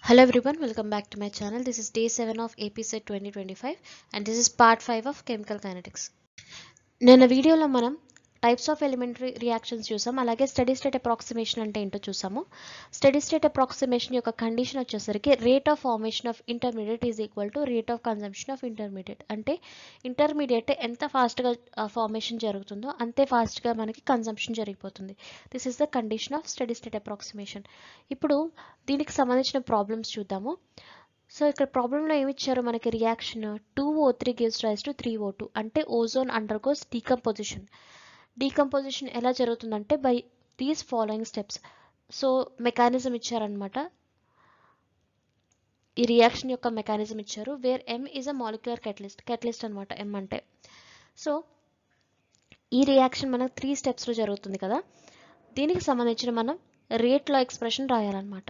Hello everyone, welcome back to my channel. This is day 7 of APSET 2025 and this is part 5 of chemical kinetics. నిన్న వీడియోలో మనం types of elementary reactions చూసాం, అలాగే study state approximation అంటే ఏంటో చూసాము. Study state approximation యొక్క condition వచ్చేసరికి rate of formation of intermediate is equal to rate of consumption of intermediate. అంటే ఇంటర్మీడియట్ ఎంత ఫాస్ట్గా ఫార్మేషన్ జరుగుతుందో అంతే ఫాస్ట్గా మనకి కన్జంప్షన్ జరిగిపోతుంది. This is the condition of study state approximation. ఇప్పుడు దీనికి సంబంధించిన ప్రాబ్లమ్స్ చూద్దాము. సో ఇక్కడ ప్రాబ్లంలో ఏమి ఇచ్చారు మనకి, reaction 2O3 gives rise to 3O2 అంటే ఓజోన్ అండర్గోస్ డీకంపోజిషన్. డీకంపోజిషన్ ఎలా జరుగుతుందంటే by these following steps. So mechanism ఇచ్చారనమాట, ఈ రియాక్షన్ యొక్క మెకానిజం ఇచ్చారు. Where M is a molecular catalyst అనమాట M అంటే. సో ఈ రియాక్షన్ మనకు 3 స్టెప్స్లో జరుగుతుంది కదా, దీనికి సంబంధించిన మనం రేట్లో ఎక్స్ప్రెషన్ రాయాలన్నమాట.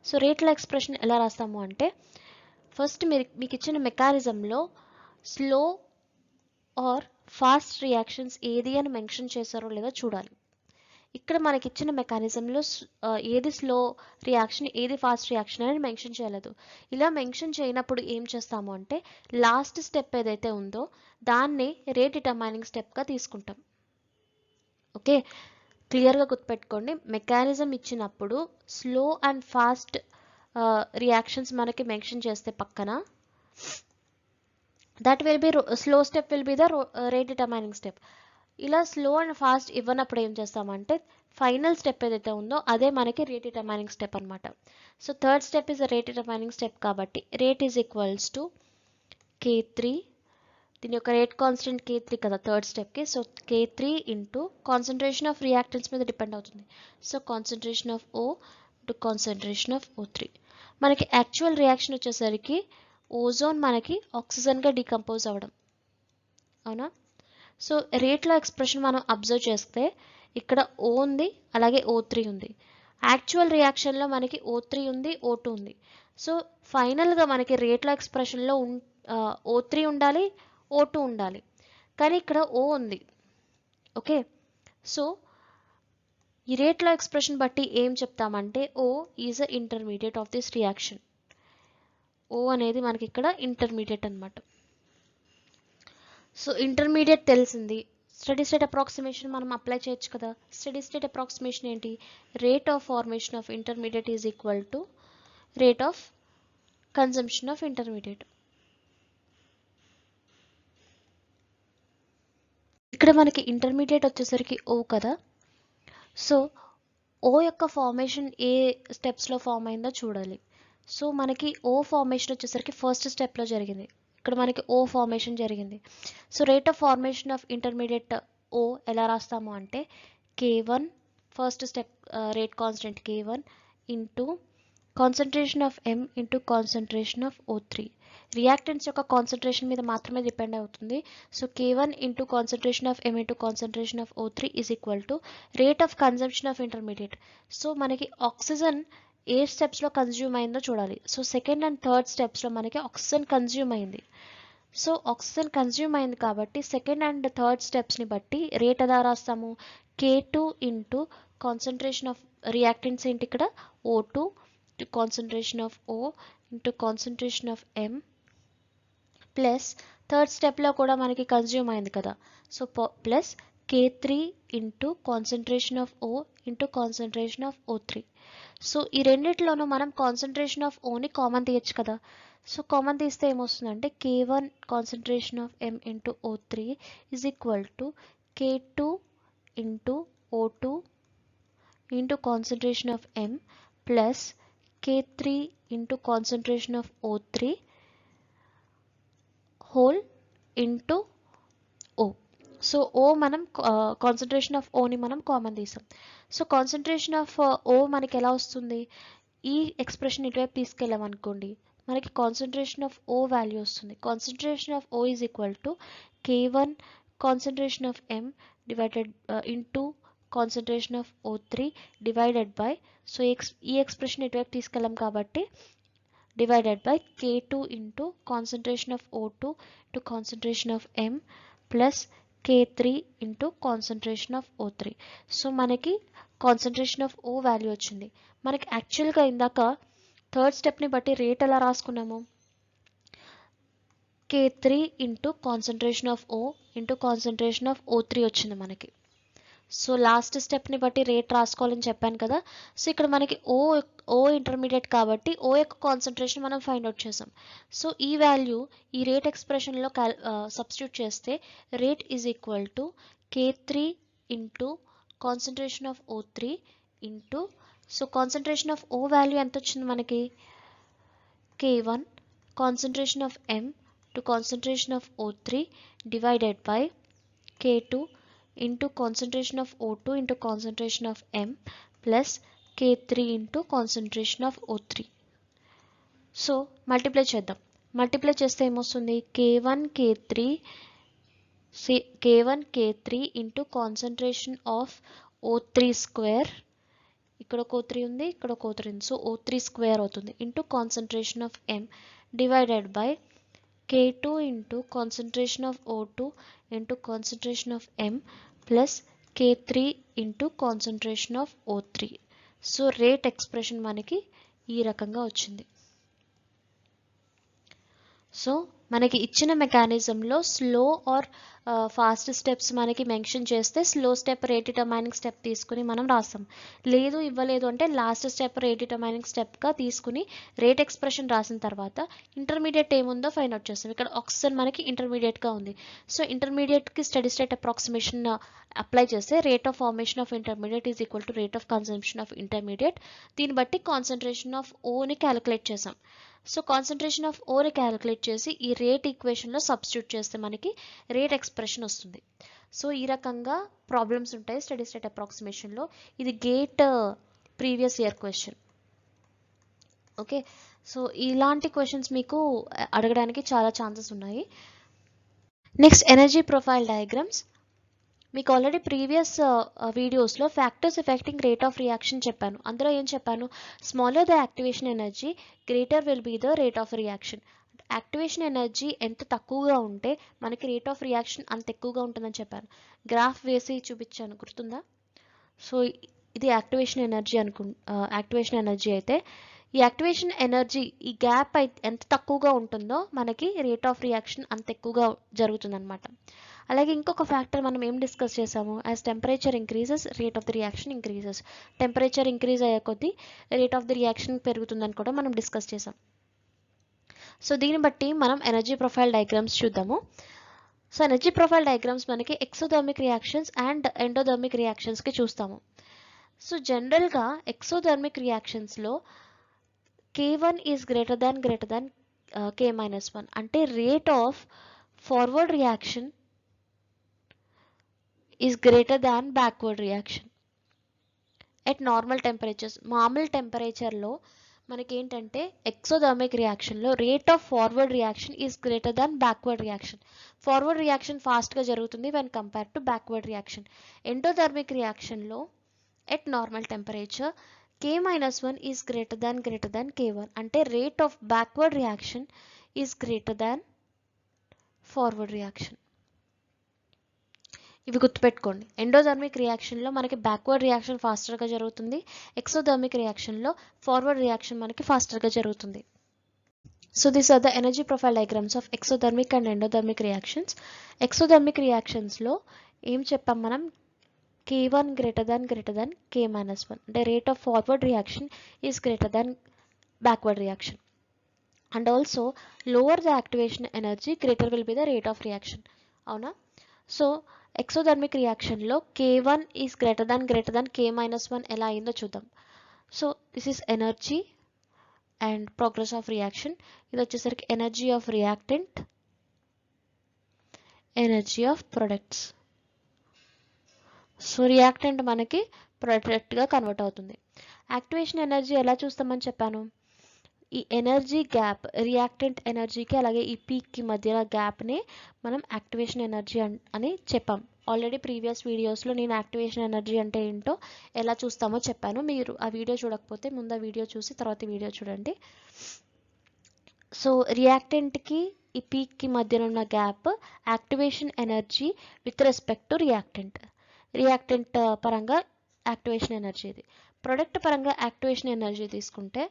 సో రేట్లో ఎక్స్ప్రెషన్ ఎలా రాస్తాము అంటే, ఫస్ట్ మీకు ఇచ్చిన మెకానిజంలో స్లో ఆర్ ఫాస్ట్ రియాక్షన్స్ ఏది అని మెన్షన్ చేశారో లేదో చూడాలి. ఇక్కడ మనకి ఇచ్చిన మెకానిజంలో ఏది స్లో రియాక్షన్ ఏది ఫాస్ట్ రియాక్షన్ అని మెన్షన్ చేయలేదు. ఇలా మెన్షన్ చేయనప్పుడు ఏం చేస్తాము అంటే, లాస్ట్ స్టెప్ ఏదైతే ఉందో దాన్ని రేట్ డిటర్మైనింగ్ స్టెప్గా తీసుకుంటాం. ఓకే, క్లియర్గా గుర్తుపెట్టుకోండి, మెకానిజం ఇచ్చినప్పుడు స్లో అండ్ ఫాస్ట్ రియాక్షన్స్ మనకి మెన్షన్ చేస్తే పక్కన, that will be slow step will be the rate determining step. ఇలా స్లో అండ్ ఫాస్ట్ ఇవ్వనప్పుడు ఏం చేస్తామంటే, ఫైనల్ స్టెప్ ఏదైతే ఉందో అదే మనకి రేట్ డిటర్మైనింగ్ స్టెప్ అనమాట. So third step is the rate determining step కాబట్టి rate is equals to K3, దీని యొక్క రేట్ కాన్స్టెంట్ K3 కదా థర్డ్ స్టెప్కి. So K3 into concentration of reactants మీద డిపెండ్ అవుతుంది. So concentration of O to concentration of O3. మనకి actual reaction వచ్చేసరికి ozone మనకి ఆక్సిజన్గా డీకంపోజ్ అవ్వడం, అవునా. సో రేట్లో ఎక్స్ప్రెషన్ మనం అబ్జర్వ్ చేస్తే ఇక్కడ O ఉంది, అలాగే O3 ఉంది. యాక్చువల్ రియాక్షన్లో మనకి O3 ఉంది, O2 ఉంది. సో ఫైనల్గా మనకి రేట్లో ఎక్స్ప్రెషన్లో O3 ఉండాలి, O2 ఉండాలి, కానీ ఇక్కడ O ఉంది. ఓకే, సో ఈ రేట్లో ఎక్స్ప్రెషన్ బట్టి ఏం చెప్తామంటే, O is a intermediate of this reaction. O అనేది మనకి ఇక్కడ ఇంటర్మీడియట్ అనమాట. సో ఇంటర్మీడియట్ తెలిసింది, స్టడీ స్టేట్ అప్రాక్సిమేషన్ మనం అప్లై చేయొచ్చు కదా. స్టడీ స్టేట్ అప్రాక్సిమేషన్ ఏంటి, rate of formation of intermediate is equal to rate of consumption of intermediate. ఇక్కడ మనకి ఇంటర్మీడియట్ వచ్చేసరికి O కదా. సో O యొక్క ఫార్మేషన్ ఏ స్టెప్స్లో ఫామ్ అయిందో చూడాలి. సో మనకి O ఫార్మేషన్ వచ్చేసరికి ఫస్ట్ స్టెప్లో జరిగింది, ఇక్కడ మనకి O ఫార్మేషన్ జరిగింది. So rate of formation of intermediate O ఎలా రాస్తాము అంటే, K1 first step rate constant K1 into concentration of M into concentration of O3. Reactance యొక్క కాన్సన్ట్రేషన్ మీద మాత్రమే డిపెండ్ అవుతుంది. So K1 into concentration of M into concentration of O3 is equal to rate of consumption of intermediate. So మనకి oxygen ఏ స్టెప్స్లో consume అయిందో చూడాలి. So second and third స్టెప్స్లో మనకి oxygen consume అయింది. So oxygen consume అయింది కాబట్టి second and third స్టెప్స్ని బట్టి rate ఎలా రాస్తాము, K2 into concentration of reactance ఏంటి ఇక్కడ O2 to concentration of O into concentration of M plus third స్టెప్లో కూడా మనకి కన్జ్యూమ్ అయింది కదా. So plus K3 into concentration of O into concentration of O3. So ఈ రెండిట్లోనూ మనం కాన్సన్ట్రేషన్ ఆఫ్ Oని కామన్ తీయచ్చు కదా. సో కామన్ తీస్తే ఏమొస్తుందంటే, K1 concentration of M into O3 is equal to K2 into O2 into concentration of M plus K3 into concentration of O3 whole into O. So O మనం concentration of Oని మనం common తీసాం. So concentration of O మనకి ఎలా వస్తుంది, ఈ expression ఇటువైపు తీసుకెళ్ళామనుకోండి మనకి concentration of O value వస్తుంది. Concentration of O is equal to K1 concentration of M divided into concentration of O3 divided by, so ఈ ఎక్స్ప్రెషన్ ఇటువైపు తీసుకెళ్ళాం కాబట్టి divided by K2 into concentration of O2 to concentration of M plus K3 into concentration of O3. So మనకి concentration of O value వచ్చింది. మనకి యాక్చువల్గా ఇందాక third stepney బట్టి రేట్ ఎలా రాసుకున్నాము? K3 into concentration of O into concentration of O3 వచ్చింది మనకి. So last stepney బట్టి రేట్ రాసుకోవాలని చెప్పాను కదా. సో ఇక్కడ మనకి ఓ ఇంటర్మీడియట్ కాబట్టి ఓ యొక్క కాన్సన్ట్రేషన్ మనం ఫైండ్ అవుట్ చేసాం. సో ఈ వాల్యూ ఈ రేట్ ఎక్స్ప్రెషన్లో సబ్స్టిట్యూట్ చేస్తే rate is equal to K3 into concentration of O3 into so concentration of O value ఎంత వచ్చింది మనకి? K1 concentration of M to concentration of O3 divided by K2 into concentration of O2 into concentration of M plus K3 into concentration of O3. So multiply చేద్దాం. Multiply చేస్తే ఏమొస్తుంది? K1 K3 into concentration of O3 square, ఇక్కడ ఒక O3 ఉంది, ఇక్కడ ఒక O3 ఉంది, so O3 square అవుతుంది into concentration of M divided by K2 into concentration of O2 into concentration of M plus K3 into concentration of O3. So rate expression మనకి ఈ రకంగా వచ్చింది. సో మనకి ఇచ్చిన మెకానిజంలో స్లో ఆర్ ఫాస్ట్ స్టెప్స్ మనకి mention చేస్తే slow step rate determining step తీసుకుని మనం రాస్తాం. లేదు ఇవ్వలేదు అంటే లాస్ట్ స్టెప్ రేట్ డిటర్మైనింగ్ స్టెప్గా తీసుకుని రేట్ ఎక్స్ప్రెషన్ రాసిన తర్వాత ఇంటర్మీడియట్ ఏముందో ఫైండ్ అవుట్ చేస్తాం. ఇక్కడ ఆక్సిజన్ మనకి ఇంటర్మీడియట్గా ఉంది. సో ఇంటర్మీడియట్కి స్టడీ స్టేట్ అప్రాక్సిమేషన్ అప్లై చేస్తే rate of formation of intermediate is equal to rate of consumption of intermediate. దీన్ని బట్టి కాన్సన్ట్రేషన్ ఆఫ్ ఓని క్యాలిక్యులేట్ చేసాం. సో కాన్సన్ట్రేషన్ ఆఫ్ ఓని క్యాలిక్యులేట్ చేసి ఈ రేట్ ఈక్వేషన్లో సబ్స్టిట్యూట్ చేస్తే మనకి రేట్ ఎక్స్ప్రెషన్ వస్తుంది. సో ఈ రకంగా ప్రాబ్లమ్స్ ఉంటాయి స్టడీ స్టేట్ అప్రాక్సిమేషన్లో. ఇది GATE previous year question. Okay, so ఇలాంటి క్వశ్చన్స్ మీకు అడగడానికి చాలా ఛాన్సెస్ ఉన్నాయి. Next energy profile diagrams. మీకు ఆల్రెడీ ప్రీవియస్ వీడియోస్లో factors affecting rate of reaction చెప్పాను. అందులో ఏం చెప్పాను? Smaller the activation energy greater will be the rate of reaction. Activation energy ఎంత తక్కువగా ఉంటే మనకి రేట్ ఆఫ్ రియాక్షన్ అంత ఎక్కువగా ఉంటుందని చెప్పాను. గ్రాఫ్ వేసి చూపించాను, గుర్తుందా? సో ఇది యాక్టివేషన్ ఎనర్జీ అయితే ఈ యాక్టివేషన్ ఎనర్జీ ఈ గ్యాప్ ఎంత తక్కువగా ఉంటుందో మనకి రేట్ ఆఫ్ రియాక్షన్ అంత ఎక్కువగా జరుగుతుందన్నమాట. అలాగే ఇంకొక ఫ్యాక్టర్ మనం ఏం డిస్కస్ చేసాము? As temperature increases rate of the reaction increases. Temperature increase అయ్యే కొద్దీ రేట్ ఆఫ్ ది రియాక్షన్ పెరుగుతుందని కూడా మనం డిస్కస్ చేసాం. సో దీన్ని బట్టి మనం ఎనర్జీ ప్రొఫైల్ డయాగ్రామ్స్ చూద్దాము. సో ఎనర్జీ ప్రొఫైల్ డయాగ్రామ్స్ మనకి ఎక్సోథర్మిక్ రియాక్షన్స్ అండ్ ఎండోథర్మిక్ రియాక్షన్స్కి చూస్తాము. సో జనరల్గా ఎక్సోథర్మిక్ రియాక్షన్స్లో K1 is greater than K-1 అంటే rate of forward reaction is greater than backward reaction at normal temperatures. మామూలు టెంపరేచర్లో మనకి ఏంటంటే ఎక్సోథర్మిక్ రియాక్షన్లో rate of forward reaction is greater than backward reaction. Forward reaction ఫాస్ట్గా జరుగుతుంది when compare to backward reaction. Endothermic రియాక్షన్లో at normal temperature K-1 is greater than K1 అంటే rate of backward reaction is greater than forward reaction. ఇవి గుర్తుపెట్టుకోండి. Endothermic రియాక్షన్లో మనకి backward reaction ఫాస్టర్గా జరుగుతుంది. Exothermic రియాక్షన్లో forward reaction మనకి ఫాస్టర్గా జరుగుతుంది. So these are the energy profile diagrams of exothermic and endothermic reactions. Exothermic రియాక్షన్స్లో ఏం చెప్పాం మనం? K1 గ్రేటర్ దాన్ K-1 అంటే rate of forward reaction is greater than backward reaction. And also lower the activation energy greater will be the rate of reaction. అవునా? So exothermic రియాక్షన్లో K1 is greater than K-1 ఎలా అయిందో చూద్దాం. So this is energy and progress of reaction. ఇది వచ్చేసరికి energy of reactant, energy of products. So reactant మనకి ప్రొడక్ట్గా convert అవుతుంది. Activation energy ఎలా చూస్తామని చెప్పాను? ఈ ఎనర్జీ గ్యాప్ రియాక్టెంట్ ఎనర్జీకి అలాగే ఈ పీక్కి మధ్య గ్యాప్ని మనం యాక్టివేషన్ ఎనర్జీ అని చెప్పాం. ఆల్రెడీ ప్రీవియస్ వీడియోస్లో నేను యాక్టివేషన్ ఎనర్జీ అంటే ఏంటో ఎలా చూస్తామో చెప్పాను. మీరు ఆ వీడియో చూడకపోతే ముందు ఆ వీడియో చూసి తర్వాత వీడియో చూడండి. సో రియాక్టెంట్కి ఈ పీక్కి మధ్యన ఉన్న gap activation energy with respect to reactant పరంగా యాక్టివేషన్ ఎనర్జీ. ఇది ప్రొడక్ట్ పరంగా యాక్టివేషన్ ఎనర్జీ తీసుకుంటే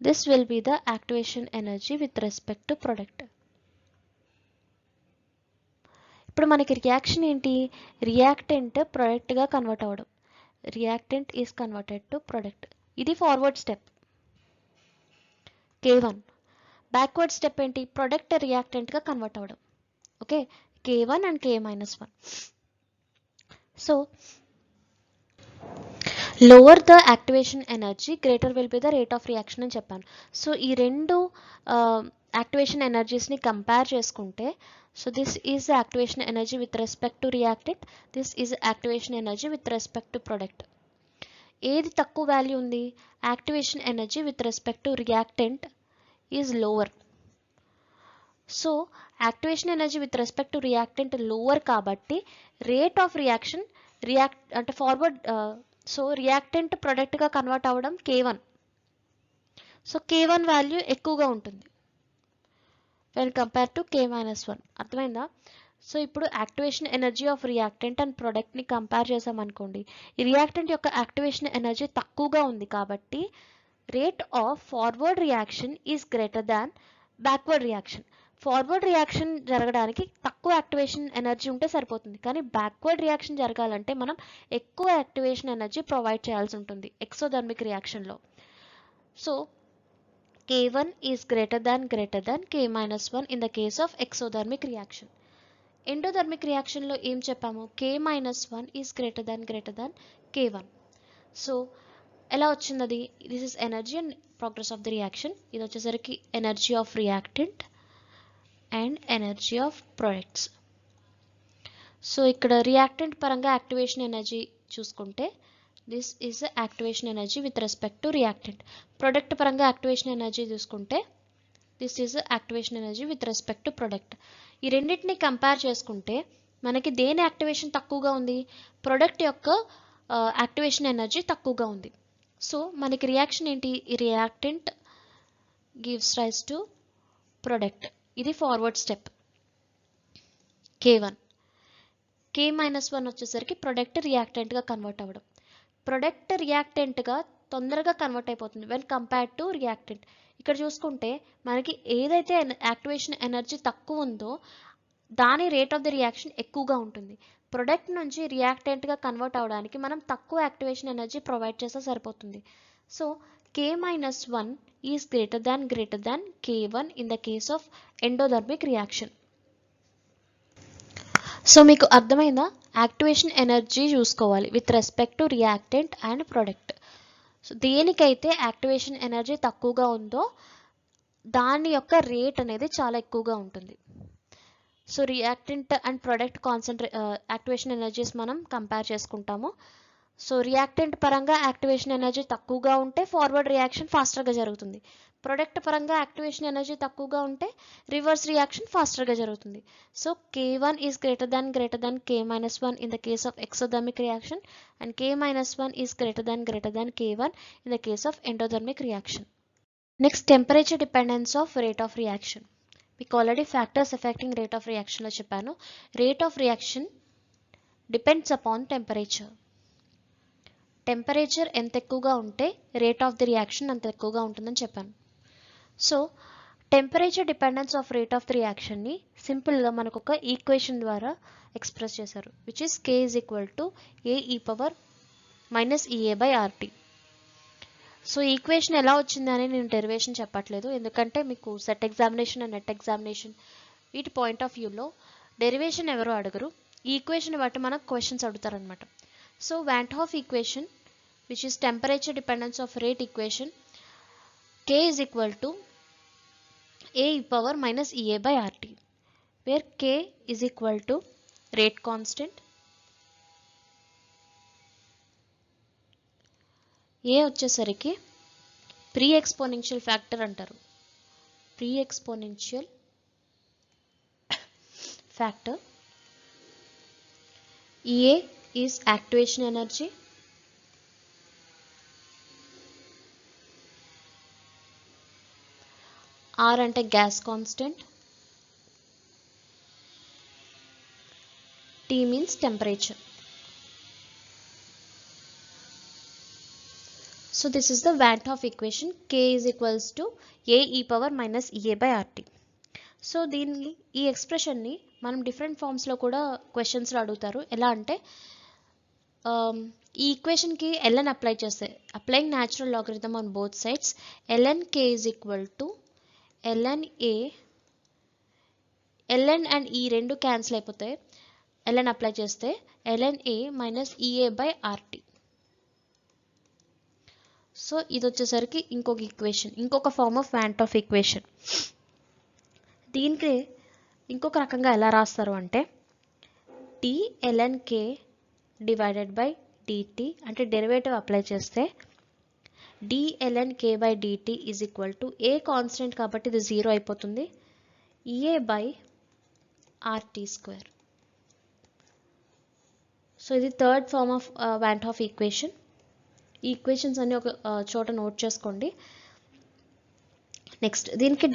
This will be the activation energy with respect to product. ఇప్పుడు మనకి రియాక్షన్ ఏంటి, రియాక్టెంట్ ప్రొడక్ట్గా కన్వర్ట్ అవ్వడం, reactant is converted to product. ఇది forward step K1. Backward step ఏంటి, ప్రొడక్ట్ రియాక్టెంట్గా కన్వర్ట్ అవ్వడం. Okay, K1 and K-1. So lower the activation energy greater will be the rate of reaction అని చెప్పాను. So ఈ రెండు యాక్టివేషన్ ఎనర్జీస్ని కంపేర్ చేసుకుంటే, so this is the activation energy with respect to reactant, this is activation energy with respect to product. ఏది తక్కువ value ఉంది, activation energy with respect to reactant is lower. So activation energy with respect to reactant lower కాబట్టి rate of reaction అంటే forward, so reactant ప్రొడక్ట్గా convert అవ్వడం K1. So K1 value ఎక్కువగా ఉంటుంది when compare to K-1. అర్థమైందా? So ఇప్పుడు activation energy of reactant and ప్రొడక్ట్ని compare చేసామనుకోండి, ఈ రియాక్టెంట్ యొక్క యాక్టివేషన్ ఎనర్జీ తక్కువగా ఉంది కాబట్టి rate of forward reaction is greater than backward reaction. Forward reaction జరగడానికి తక్కువ యాక్టివేషన్ ఎనర్జీ ఉంటే సరిపోతుంది, కానీ బ్యాక్వర్డ్ రియాక్షన్ జరగాలంటే మనం ఎక్కువ యాక్టివేషన్ ఎనర్జీ ప్రొవైడ్ చేయాల్సి ఉంటుంది ఎక్సోథర్మిక్ రియాక్షన్లో. So K1 is greater than K-1 in the case of exothermic reaction. Endothermic reaction లో ఏం చెప్పాము, K-1 is greater than K1. So ఎలా వచ్చింది అది, this is energy and progress of the reaction. ఇది వచ్చేసరికి energy of reactant and energy of products. So ఇక్కడ reactant పరంగా యాక్టివేషన్ ఎనర్జీ చూసుకుంటే this is the activation energy with respect to reactant. Product పరంగా activation energy చూసుకుంటే this is the activation energy with respect to product. ఈ రెండింటిని compare చేసుకుంటే మనకి దేని యాక్టివేషన్ తక్కువగా ఉంది, ప్రొడక్ట్ యొక్క యాక్టివేషన్ ఎనర్జీ తక్కువగా ఉంది. సో మనకి రియాక్షన్ ఏంటి, ఈ reactant gives rise to product. ఇది ఫార్వర్డ్ స్టెప్ K1. K-1 వచ్చేసరికి ప్రొడక్ట్ రియాక్టెంట్గా కన్వర్ట్ అవ్వడం. ప్రొడక్ట్ రియాక్టెంట్గా తొందరగా కన్వర్ట్ అయిపోతుంది వెన్ కంపేర్డ్ టు రియాక్టెంట్. ఇక్కడ చూసుకుంటే మనకి ఏదైతే యాక్టివేషన్ ఎనర్జీ తక్కువ ఉందో దాని రేట్ ఆఫ్ ది రియాక్షన్ ఎక్కువగా ఉంటుంది. ప్రొడక్ట్ నుంచి రియాక్టెంట్గా కన్వర్ట్ అవ్వడానికి మనం తక్కువ యాక్టివేషన్ ఎనర్జీ ప్రొవైడ్ చేస్తే సరిపోతుంది. So K-1 is greater than K1 in the case of endothermic reaction. So మీకు అర్థమైందా, యాక్టివేషన్ ఎనర్జీ చూసుకోవాలి with respect to reactant and product. So దేనికైతే యాక్టివేషన్ ఎనర్జీ తక్కువగా ఉందో దాని యొక్క రేట్ అనేది చాలా ఎక్కువగా ఉంటుంది. So reactant and product activation energies మనం కంపేర్ చేసుకుంటాము. సో రియాక్టెంట్ పరంగా యాక్టివేషన్ ఎనర్జీ తక్కువగా ఉంటే ఫార్వర్డ్ రియాక్షన్ ఫాస్టర్గా జరుగుతుంది. ప్రొడక్ట్ పరంగా యాక్టివేషన్ ఎనర్జీ తక్కువగా ఉంటే రివర్స్ రియాక్షన్ ఫాస్టర్గా జరుగుతుంది. So K1 is greater than K-1 in the case of exothermic reaction and K-1 is greater than K1 in the case of endothermic reaction. Next temperature dependence of rate of reaction. మీకు already factors affecting rate of రియాక్షన్లో చెప్పాను. Rate of reaction depends upon temperature. Temperature ఎంత ఎక్కువగా ఉంటే rate of the reaction అంత ఎక్కువగా ఉంటుందని చెప్పాను. So temperature dependence of rate of the రియాక్షన్ని సింపుల్గా మనకు ఒక ఈక్వేషన్ ద్వారా ఎక్స్ప్రెస్ చేశారు, which is K is equal to AE-EA/RT. So equation ఎలా వచ్చిందని నేను డెరివేషన్ చెప్పట్లేదు, ఎందుకంటే మీకు SET examination and NET examination వీటి పాయింట్ ఆఫ్ వ్యూలో డెరివేషన్ ఎవరు అడగరు, ఈ ఈక్వేషన్ బట్టి మనకు క్వశ్చన్స్ అడుగుతారనమాట. So Van 't Hoff equation, which is temperature dependence of rate equation, K is equal to AE-EA/RT, where K is equal to rate constant, A వచ్చేసరికి pre exponential factor అంటారు, pre exponential factor. EA is activation energy, R అంటే gas constant, T means temperature. So So this is the Van 't Hoff equation. K is equals to a e power minus ea by rt. So దీన్ని ఈ ఎక్స్ప్రెషన్ని మనం different ఫామ్స్లో కూడా క్వశ్చన్స్లో అడుగుతారు. ఎలా అంటే ఈ ఈక్వేషన్కి ln అప్లై చేస్తే applying natural logarithm on both sides ln k is equal to ln a, ln and ఈ రెండు క్యాన్సిల్ అయిపోతాయి. ln అప్లై చేస్తే ln a minus ea by rt. So ఇది వచ్చేసరికి ఇంకొక ఈక్వేషన్, ఇంకొక form of van 't Hoff equation. దీనికి ఇంకొక రకంగా ఎలా రాస్తారు అంటే t ln k divided by dt, అంటే డెరివేటివ్ అప్లై చేస్తే d ln k by dt is equal to a constant కాబట్టి ఇది 0 అయిపోతుంది, ea by rt square. So ఇది third form of van 't Hoff equation. ఈ ఈక్వేషన్స్ అన్ని ఒక చోట నోట్ చేసుకోండి. నెక్స్ట్ దీనికి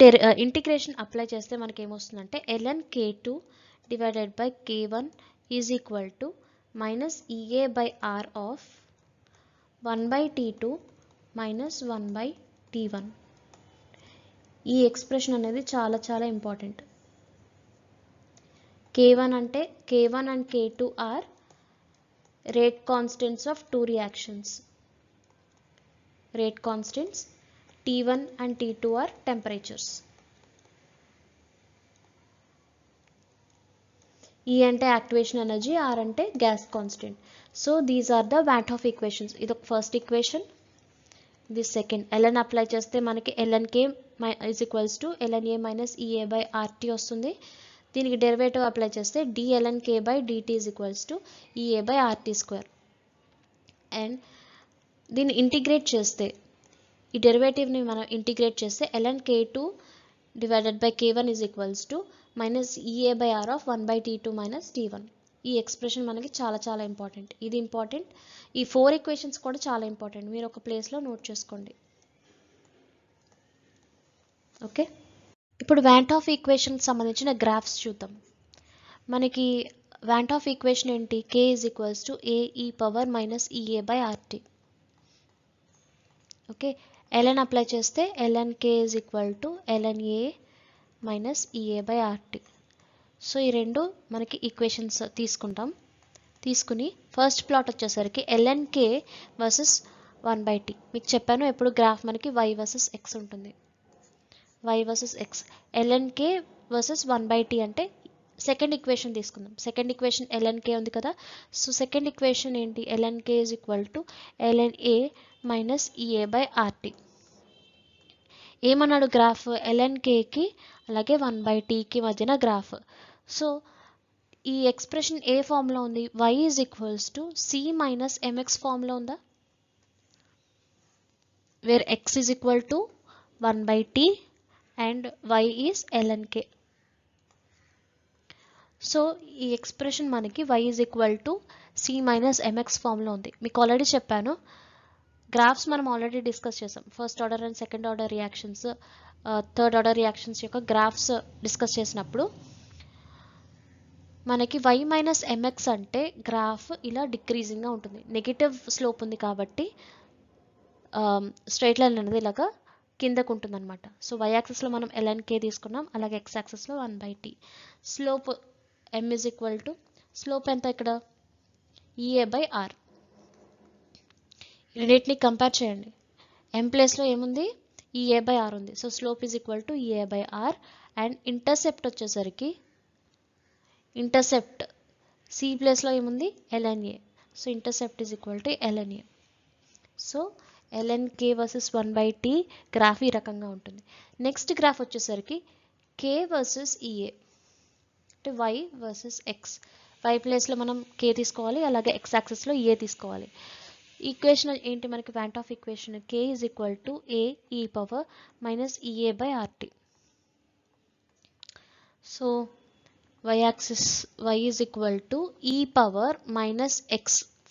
ఇంటిగ్రేషన్ అప్లై చేస్తే మనకి ఏమొస్తుందంటే ln k2 divided by k1 is equal to minus ea by r of 1 by t2 minus 1 by t1. ఈ ఎక్స్ప్రెషన్ అనేది చాలా చాలా ఇంపార్టెంట్. k1 అంటే k1 and k2 are rate constants of two reactions. Rate constants T1 and T2 are temperatures. E అంటే activation energy, R అంటే gas constant. So these are the van 't Hoff equations. ఇది ఒక first equation, ఇది second. ln apply చేస్తే మనకి ln k is equals to ln a minus ea by rt వస్తుంది. దీనికి derivative apply చేస్తే d ln k by dt is equals to ea by rt square. And దీన్ని integrate చేస్తే ఈ డెరివేటివ్ని మనం ఇంటిగ్రేట్ చేస్తే ln k2 divided by k1 is equals to minus ea by r of 1 by t2 minus t1. ఈ expression మనకి చాలా చాలా important. ఇది ఇంపార్టెంట్. ఈ 4 ఈక్వేషన్స్ కూడా చాలా ఇంపార్టెంట్. మీరు ఒక ప్లేస్లో నోట్ చేసుకోండి. ఓకే, ఇప్పుడు వాన్ 't Hoff ఈక్వేషన్కి సంబంధించిన గ్రాఫ్స్ చూద్దాం. మనకి వాన్ 't Hoff ఈక్వేషన్ ఏంటి? k is equals to a e power minus ea by rt. Okay, ln apply చేస్తే ln k is equal to ln a minus ea by rt. So ఈ రెండు మనకి equations తీసుకుంటాం. తీసుకుని first plot వచ్చేసరికి ln k versus 1 by t. మీకు చెప్పాను ఎప్పుడు గ్రాఫ్ మనకి y వర్సెస్ x ఉంటుంది. y versus x, ln k versus 1 by t అంటే సెకండ్ ఈక్వేషన్ తీసుకుందాం. సెకండ్ ఈక్వేషన్ ln k ఉంది కదా. సో సెకండ్ ఈక్వేషన్ ఏంటి? ln k is equal to ln a minus ea by rt. ఏమన్నాడు graph? ln kకి అలాగే 1 by tకి మధ్యన గ్రాఫ్. సో ఈ ఎక్స్ప్రెషన్ ఏ ఫామ్లో ఉంది? y is equals to c minus mx ఫామ్లో ఉందా? Where x is equal to 1 by t and y is ln k. So ఈ ఎక్స్ప్రెషన్ మనకి y is equal to c minus mx ఫామ్లో ఉంది. మీకు ఆల్రెడీ చెప్పాను, గ్రాఫ్స్ మనం ఆల్రెడీ డిస్కస్ చేసాం. First order and second order reactions, third order reactions యొక్క graphs discuss చేసినప్పుడు మనకి y మైనస్ mx అంటే గ్రాఫ్ ఇలా డిక్రీజింగ్గా ఉంటుంది. నెగిటివ్ స్లోప్ ఉంది కాబట్టి స్ట్రైట్ లైన్ అనేది ఇలాగా కిందకు ఉంటుంది అనమాట. సో y యాక్సెస్లో మనం ln k తీసుకున్నాం, అలాగే x యాక్సెస్లో 1 by t. Slope m is equal to, slope ఎంత ఇక్కడ? ea by r. రెండింటిని కంపేర్ చేయండి. m ప్లేస్లో ఏముంది? ea బై r ఉంది. So slope is equal to ea by r. And intercept వచ్చేసరికి, ఇంటర్సెప్ట్ c ప్లేస్లో ఏముంది? ln a. So intercept is equal to ln a. So ln k versus 1 by t graph ఈ రకంగా ఉంటుంది. Next graph వచ్చేసరికి k versus ea, అంటే y versus x. y ప్లేస్లో మనం k తీసుకోవాలి, అలాగే x యాక్సెస్లో a తీసుకోవాలి. ఈక్వేషన్ ఏంటి మనకి? Van 't Hoff equation k is equal to a e power minus ea by rt. So y axis y is equal to e power minus x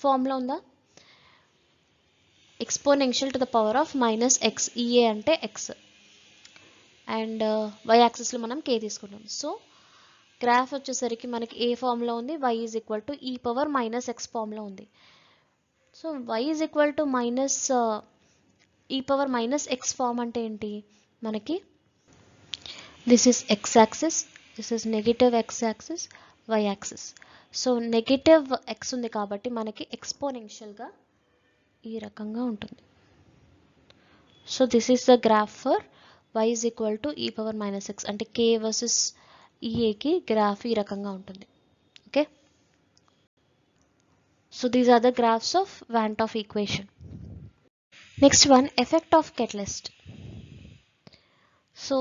ఫామ్లో ఉందా? Exponential to the power of minus x, ea అంటే x. And y యాక్సిస్లో మనం k తీసుకుంటాం. So graph వచ్చేసరికి మనకి ఏ ఫామ్లో ఉంది? y is equal to e power minus x ఫామ్లో ఉంది. So y is equal to minus e power minus x form అంటే ఏంటి, మనకి this is x axis, this is negative x axis, y axis. So negative x ఉంది కాబట్టి మనకి ఎక్స్పోనెన్షియల్గా ఈ రకంగా ఉంటుంది. So this is the graph for y is equal to e power minus x, అంటే k వర్సెస్ ఈఏకి గ్రాఫ్ ఈ రకంగా ఉంటుంది. Okay, so these are the graphs of van't Hoff equation. Next one, effect of catalyst. So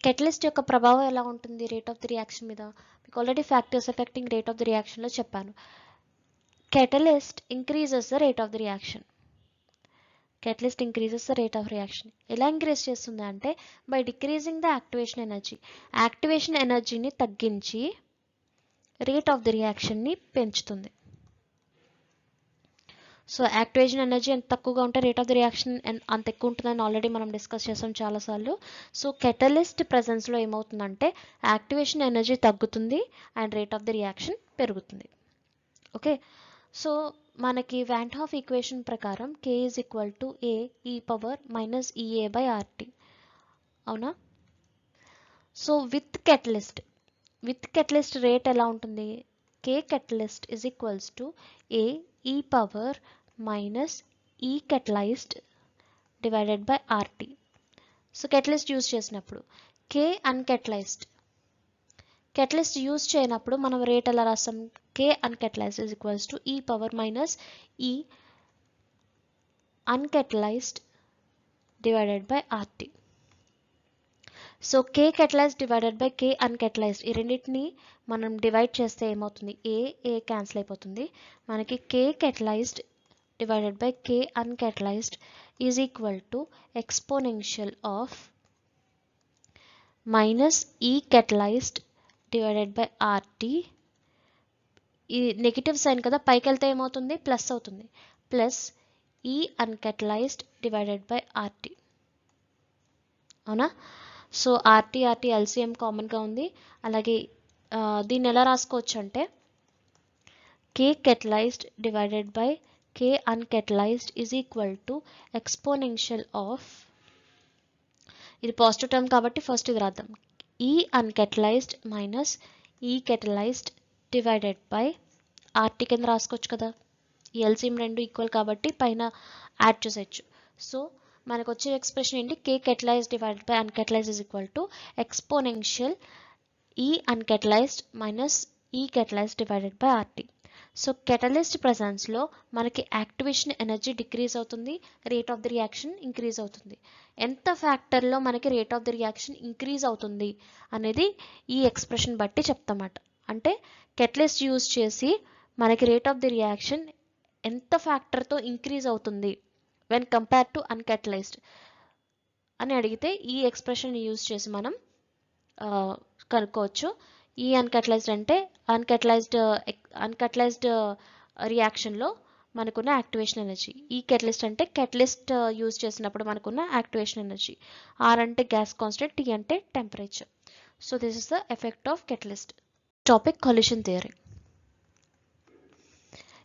catalyst యొక్క ప్రభావం ఎలా ఉంటుంది rate of the reaction మీద, మీకు already factors affecting rate of the రియాక్షన్లో చెప్పాను. Catalyst increases the rate of the reaction. Catalyst increases the rate of reaction. ఎలా increase చేస్తుంది అంటే by decreasing the activation energy. Activation ఎనర్జీని తగ్గించి రేట్ ఆఫ్ ది రియాక్షన్ని పెంచుతుంది. సో యాక్టివేషన్ ఎనర్జీ ఎంత తక్కువగా ఉంటే రేట్ ఆఫ్ ది రియాక్షన్ అంత ఎక్కువ ఉంటుందని ఆల్రెడీ మనం డిస్కస్ చేసాం చాలాసార్లు. సో కెటలిస్ట్ ప్రెజెన్స్లో ఏమవుతుందంటే యాక్టివేషన్ ఎనర్జీ తగ్గుతుంది and rate of the reaction పెరుగుతుంది. ఓకే, సో మనకి వాన్ హాఫ్ ఈక్వేషన్ ప్రకారం k is equal to a e power minus E A by RT, అవునా. సో విత్ కెటలిస్ట్ రేట్ ఎలా ఉంటుంది, k catalyst is equals to a e power minus E catalysed divided by RT. So catalyst use చేసినప్పుడు k uncatalysed, catalyst use చేయనప్పుడు మనం rate ఎలా రాస్తాం, k uncatalysed is equals to ఈ power minus E uncatalysed divided by RT. So k catalysed divided by k uncatalysed, ఈ రెండింటిని మనం divide చేస్తే ఏమవుతుంది, ఏ క్యాన్సిల్ అయిపోతుంది, మనకి k catalysed divided by k uncatalyzed is equal to exponential of minus e catalyzed divided by RT. ఈ negative sign కదా, పైకి వెళ్తే ఏమవుతుంది, ప్లస్ అవుతుంది, ప్లస్ ఈ అన్కెటలైజ్డ్ డివైడెడ్ బై ఆర్టీ, అవునా. సో ఆర్టీ ఎల్సిఎం కామన్గా ఉంది. అలాగే దీన్ని ఎలా రాసుకోవచ్చు అంటే k catalyzed divided by k uncatalyzed is equal to exponential of, ఇది పాజిటివ్ టర్మ్ కాబట్టి ఫస్ట్ ఇది రాద్దాం, ఈ uncatalysed minus E catalysed divided by RT కింద రాసుకోవచ్చు కదా, ఈ ఎల్సిఎం రెండు ఈక్వల్ కాబట్టి పైన యాడ్ చేసేయచ్చు. సో మనకు వచ్చే ఎక్స్ప్రెషన్ ఏంటి, k catalysed divided by uncatalysed is equal to exponential E uncatalysed minus E catalysed divided by RT. So catalyst ప్రెజెన్స్లో మనకి యాక్టివేషన్ ఎనర్జీ డిక్రీజ్ అవుతుంది, rate of the reaction increase అవుతుంది. ఎంత ఫ్యాక్టర్లో మనకి rate of the reaction increase అవుతుంది అనేది ఈ ఎక్స్ప్రెషన్ బట్టి చెప్తామాట. అంటే కెటలిస్ట్ యూజ్ చేసి మనకి రేట్ ఆఫ్ ది రియాక్షన్ ఎంత ఫ్యాక్టర్తో ఇంక్రీజ్ అవుతుంది వెన్ కంపేర్ టు అన్కెటలైజ్డ్ అని అడిగితే ఈ ఎక్స్ప్రెషన్ యూజ్ చేసి మనం కనుక్కోవచ్చు. ఈ అన్కెటలైజ్డ్ అంటే అన్కెటలైజ్డ్ రియాక్షన్లో మనకున్న యాక్టివేషన్ ఎనర్జీ, ఈ కెటలిస్ట్ అంటే కెటలిస్ట్ యూజ్ చేసినప్పుడు మనకున్న యాక్టివేషన్ ఎనర్జీ, ఆర్ అంటే గ్యాస్ కాన్స్టెంట్, టీ అంటే temperature. So this is the effect of catalyst. Topic collision theory.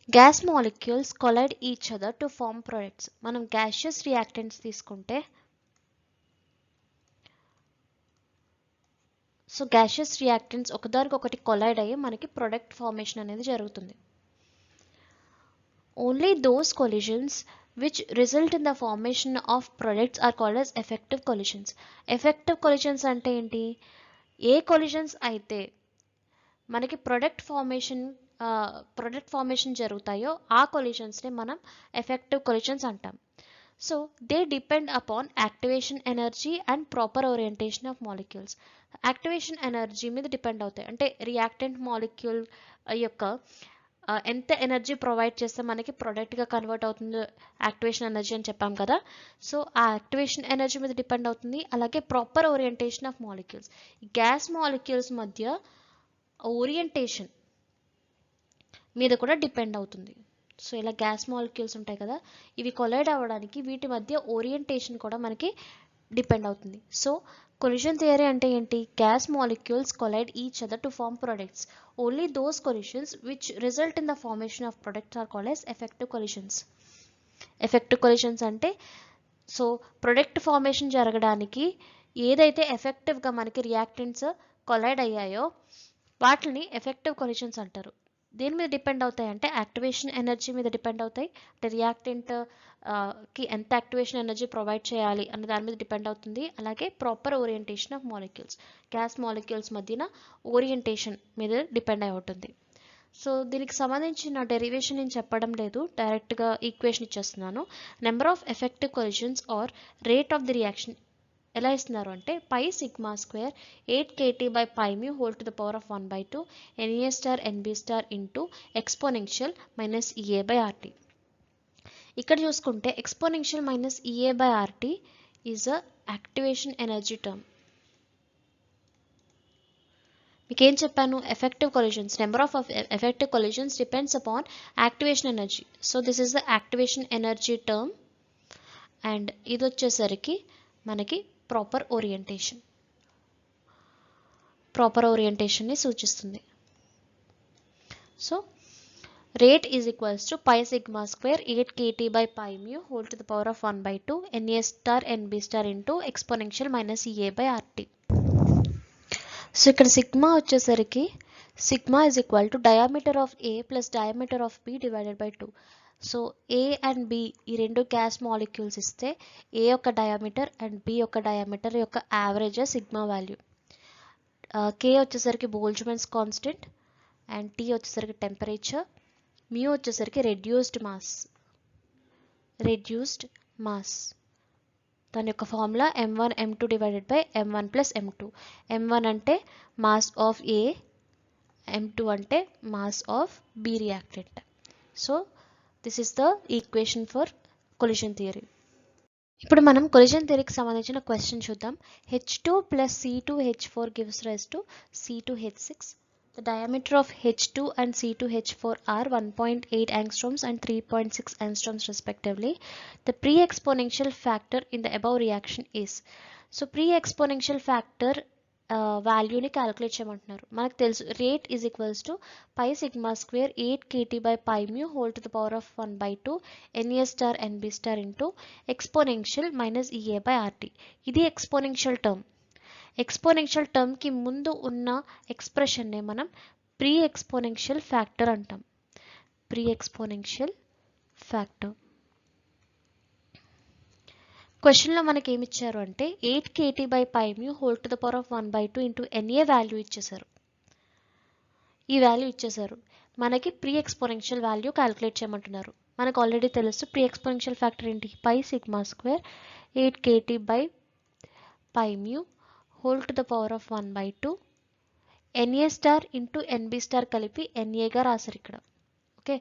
Gas molecules collide each other to form products. మనం gaseous reactants తీసుకుంటే, so gaseous reactants ఒకదానికొకటి collide అయ్యి మనకి product formation అనేది జరుగుతుంది. Only those collisions which result in the formation of products are called as effective collisions. Effective collisions అంటే ఏంటి, ఏ collisions అయితే మనకి ప్రొడక్ట్ ఫార్మేషన్ జరుగుతాయో ఆ కొలిషన్స్ని మనం ఎఫెక్టివ్ కొలిషన్స్ అంటాం. So they depend upon activation energy and proper orientation of molecules. Activation energy మీద depend అవుతాయి, అంటే రియాక్టెంట్ మాలిక్యూల్ యొక్క ఎంత ఎనర్జీ ప్రొవైడ్ చేస్తే మనకి ప్రోడక్ట్గా కన్వర్ట్ అవుతుందో యాక్టివేషన్ ఎనర్జీ అని చెప్పాం కదా. సో ఆ యాక్టివేషన్ ఎనర్జీ మీద డిపెండ్ అవుతుంది. అలాగే proper orientation of molecules, gas molecules మధ్య ఓరియంటేషన్ మీద కూడా డిపెండ్ అవుతుంది. సో ఇలా గ్యాస్ మాలిక్యూల్స్ ఉంటాయి కదా, ఇవి కొలైడ్ అవ్వడానికి వీటి మధ్య ఓరియంటేషన్ కూడా మనకి డిపెండ్ అవుతుంది. సో కొలిషన్ థియరీ అంటే ఏంటి, gas molecules collide each other to form products. Only those collisions which result in the formation of products are called as effective collisions. Effective collisions అంటే so product formation జరగడానికి ఏదైతే ఎఫెక్టివ్గా మనకి reactants collide అయ్యాయో వాటిని effective collisions అంటారు. దేని మీద డిపెండ్ అవుతాయి అంటే యాక్టివేషన్ ఎనర్జీ మీద డిపెండ్ అవుతాయి. అంటే రియాక్టెంట్ కి ఎంత యాక్టివేషన్ ఎనర్జీ ప్రొవైడ్ చేయాలి అన్న దాని మీద డిపెండ్ అవుతుంది. అలాగే proper orientation of molecules, gas molecules మధ్యన ఓరియంటేషన్ మీద డిపెండ్ అయి ఉంటుంది. సో దీనికి సంబంధించిన డెరివేషన్ నేను చెప్పడం లేదు, డైరెక్ట్గా ఈక్వేషన్ ఇచ్చేస్తున్నాను. Number of effective collisions or rate of the reaction ఎలా ఇస్తున్నారు అంటే pi sigma square 8 kT by pi mu whole to the power of 1/2 NA star NB star into exponential minus EA by RT. ఇక్కడ చూసుకుంటే exponential minus EA by RT is a activation energy term. మీకు ఏం చెప్పాను? Effective collisions, number of effective collisions depends upon activation energy. So this is the activation energy term and ఇది వచ్చేసరికి మనకి proper ఓరియంటేషన్ని సూచిస్తుంది. So rate is equals to pi sigma square 8 kT by pi mu whole to the power of 1/2 NA star NB star into exponential minus EA by RT. So ఇక్కడ sigma వచ్చేసరికి sigma is equal to diameter of A plus diameter of B divided by 2. So A and B ఈ రెండు gas molecules ఇస్తే A యొక్క diameter and B యొక్క diameter యొక్క average sigma value. K వచ్చేసరికి బోల్ట్జ్మాన్స్ constant and T వచ్చేసరికి temperature, mu వచ్చేసరికి reduced mass. దాని యొక్క formula m1 m2 divided by m1 plus m2. m1 అంటే మాస్ ఆఫ్ A, m2 అంటే mass of B reactant. So this is the equation for collision theory. ఇప్పుడు మనం collision థియరీకి సంబంధించిన question చూద్దాం. H2 plus C2H4 gives rise to C2H6. The diameter of H2 and C2H4 are 1.8 angstroms and 3.6 angstroms respectively. The pre-exponential factor in the above reaction is. So pre-exponential factor వాల్యూని calculate చేయమంటున్నారు. మనకు తెలుసు rate is equals to pi sigma square 8 kT by pi mu whole to the power of 1/2 NA star NB star into exponential minus EA by RT. ఇది exponential term. Exponential టర్మ్కి ముందు ఉన్న ఎక్స్ప్రెషన్నే మనం pre exponential factor అంటాం. Pre exponential factor. క్వశ్చన్లో మనకి ఏమి ఇచ్చారు అంటే 8 kT by pi mu whole to the power of 1/2 into NA value ఇచ్చేసారు. ఈ వాల్యూ ఇచ్చేసారు. మనకి ప్రీ ఎక్స్పోనెన్షియల్ వాల్యూ క్యాలిక్యులేట్ చేయమంటున్నారు. మనకు ఆల్రెడీ తెలుసు ప్రీ ఎక్స్పోనెన్షియల్ ఫ్యాక్టర్ ఏంటి? Pi sigma square 8 kT by pi mu whole to the power of 1/2 NA star into NB star కలిపి NAగా రాశారు ఇక్కడ. Okay,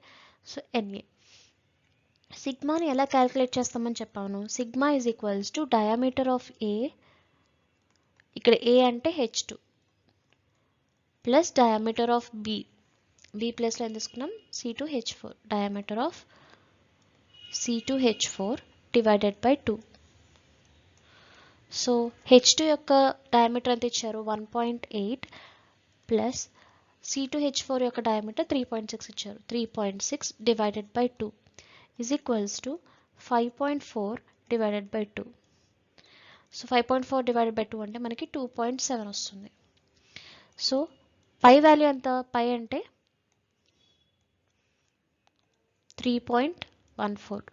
so NA. సిగ్మాని ఎలా క్యాలిక్యులేట్ చేస్తామని చెప్పాను. Sigma is equals to diameter of A, ఇక్కడ A అంటే H2 plus diameter of B, B ప్లస్లో ఏం తీసుకున్నాం C2H4, diameter of C2H4 divided by 2. So H2 యొక్క డయామీటర్ ఎంత ఇచ్చారు 1.8 ప్లస్ C2H4 యొక్క డయామీటర్ 3.6 ఇచ్చారు. 3.6 divided by 2 is equals to 5.4 divided by 2. So 5.4 divided by 2 అంటే మనకి 2.7 వస్తుంది. సో పై వాల్యూ ఎంత? పై అంటే 3.14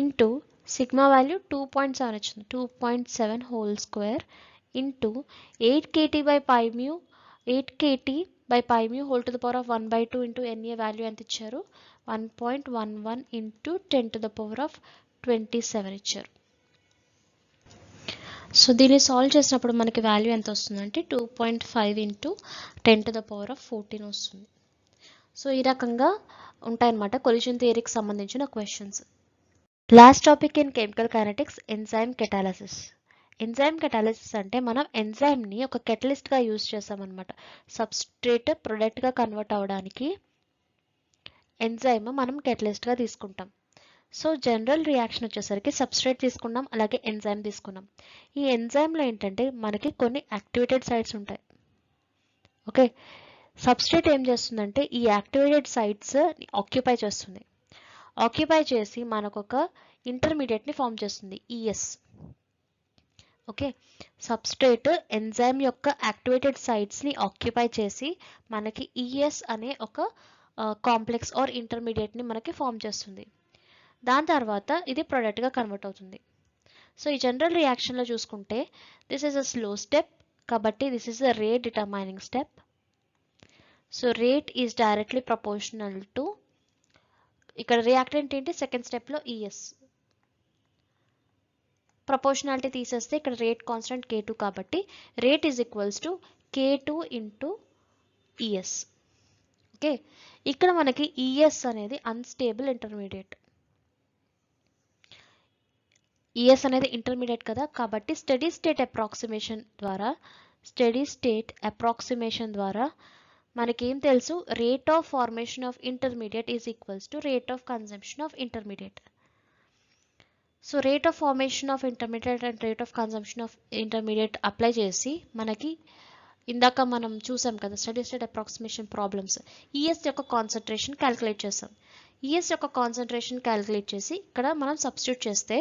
ఇంటూ సిగ్మా వాల్యూ 2.7 వచ్చింది. 2.7 whole square into 8 kT by pi mu 8 kT by pi mu whole to the power of 1/2 into NA value ఎంత ఇచ్చారు 1.11 into 10 to the power of 27 ఇచ్చారు. So దీన్ని సాల్వ్ చేసినప్పుడు మనకి value ఎంత వస్తుందంటే 2.5 into 10 to the power of 14 వస్తుంది. So ఈ రకంగా ఉంటాయన్నమాట కొలిషన్ థియరీకి సంబంధించిన questions. Last topic in chemical kinetics, enzyme catalysis. Enzyme catalysis అంటే మనం ఎంజైమ్ని ఒక కెటలిస్ట్గా యూజ్ చేస్తామన్నమాట. సబ్స్ట్రేట్ ప్రొడక్ట్గా కన్వర్ట్ అవ్వడానికి ఎంజైమ్ మనం కెటలిస్ట్గా తీసుకుంటాం. సో జనరల్ రియాక్షన్ వచ్చేసరికి సబ్స్ట్రేట్ తీసుకున్నాం, అలాగే ఎంజైమ్ తీసుకున్నాం. ఈ ఎంజైమ్లో ఏంటంటే మనకి కొన్ని యాక్టివేటెడ్ సైట్స్ ఉంటాయి. ఓకే, సబ్స్ట్రేట్ ఏం చేస్తుందంటే ఈ యాక్టివేటెడ్ సైట్స్ ఆక్యుపై చేస్తుంది. ఆక్యుపై చేసి మనకు ఒక ఇంటర్మీడియట్ని ఫామ్ చేస్తుంది ఈఎస్. ఓకే, సబ్స్ట్రేట్ ఎంజైమ్ యొక్క యాక్టివేటెడ్ సైట్స్ని ఆక్యుపై చేసి మనకి ఈఎస్ అనే ఒక కాంప్లెక్స్ ఆర్ ఇంటర్మీడియట్ని మనకి ఫామ్ చేస్తుంది. దాని తర్వాత ఇది ప్రోడక్ట్గా కన్వర్ట్ అవుతుంది. సో ఈ జనరల్ రియాక్షన్లో చూసుకుంటే this is a slow step, కాబట్టి this is a rate determining step. So rate is directly proportional to, ఇక్కడ రియాక్టెంట్ ఏంటి సెకండ్ స్టెప్లో ఈఎస్. ప్రపోర్షనాలిటీ తీసేస్తే ఇక్కడ రేట్ కాన్స్టెంట్ K2 కాబట్టి rate is equals to K2 into ES. Okay, ఇక్కడ మనకి ES అనేది అన్స్టేబుల్ ఇంటర్మీడియట్. ఈఎస్ అనేది ఇంటర్మీడియట్ కదా, కాబట్టి స్టడీ స్టేట్ అప్రాక్సిమేషన్ ద్వారా మనకేం తెలుసు, rate of formation of intermediate is equals to rate of consumption of intermediate. So rate of formation of intermediate and rate of consumption of intermediate apply చేసి మనకి ఇందాక మనం చూసాం కదా steady state approximation problems, ES యొక్క concentration calculate చేసాం. ES యొక్క concentration calculate చేసి ఇక్కడ మనం సబ్స్టిట్యూట్ చేస్తే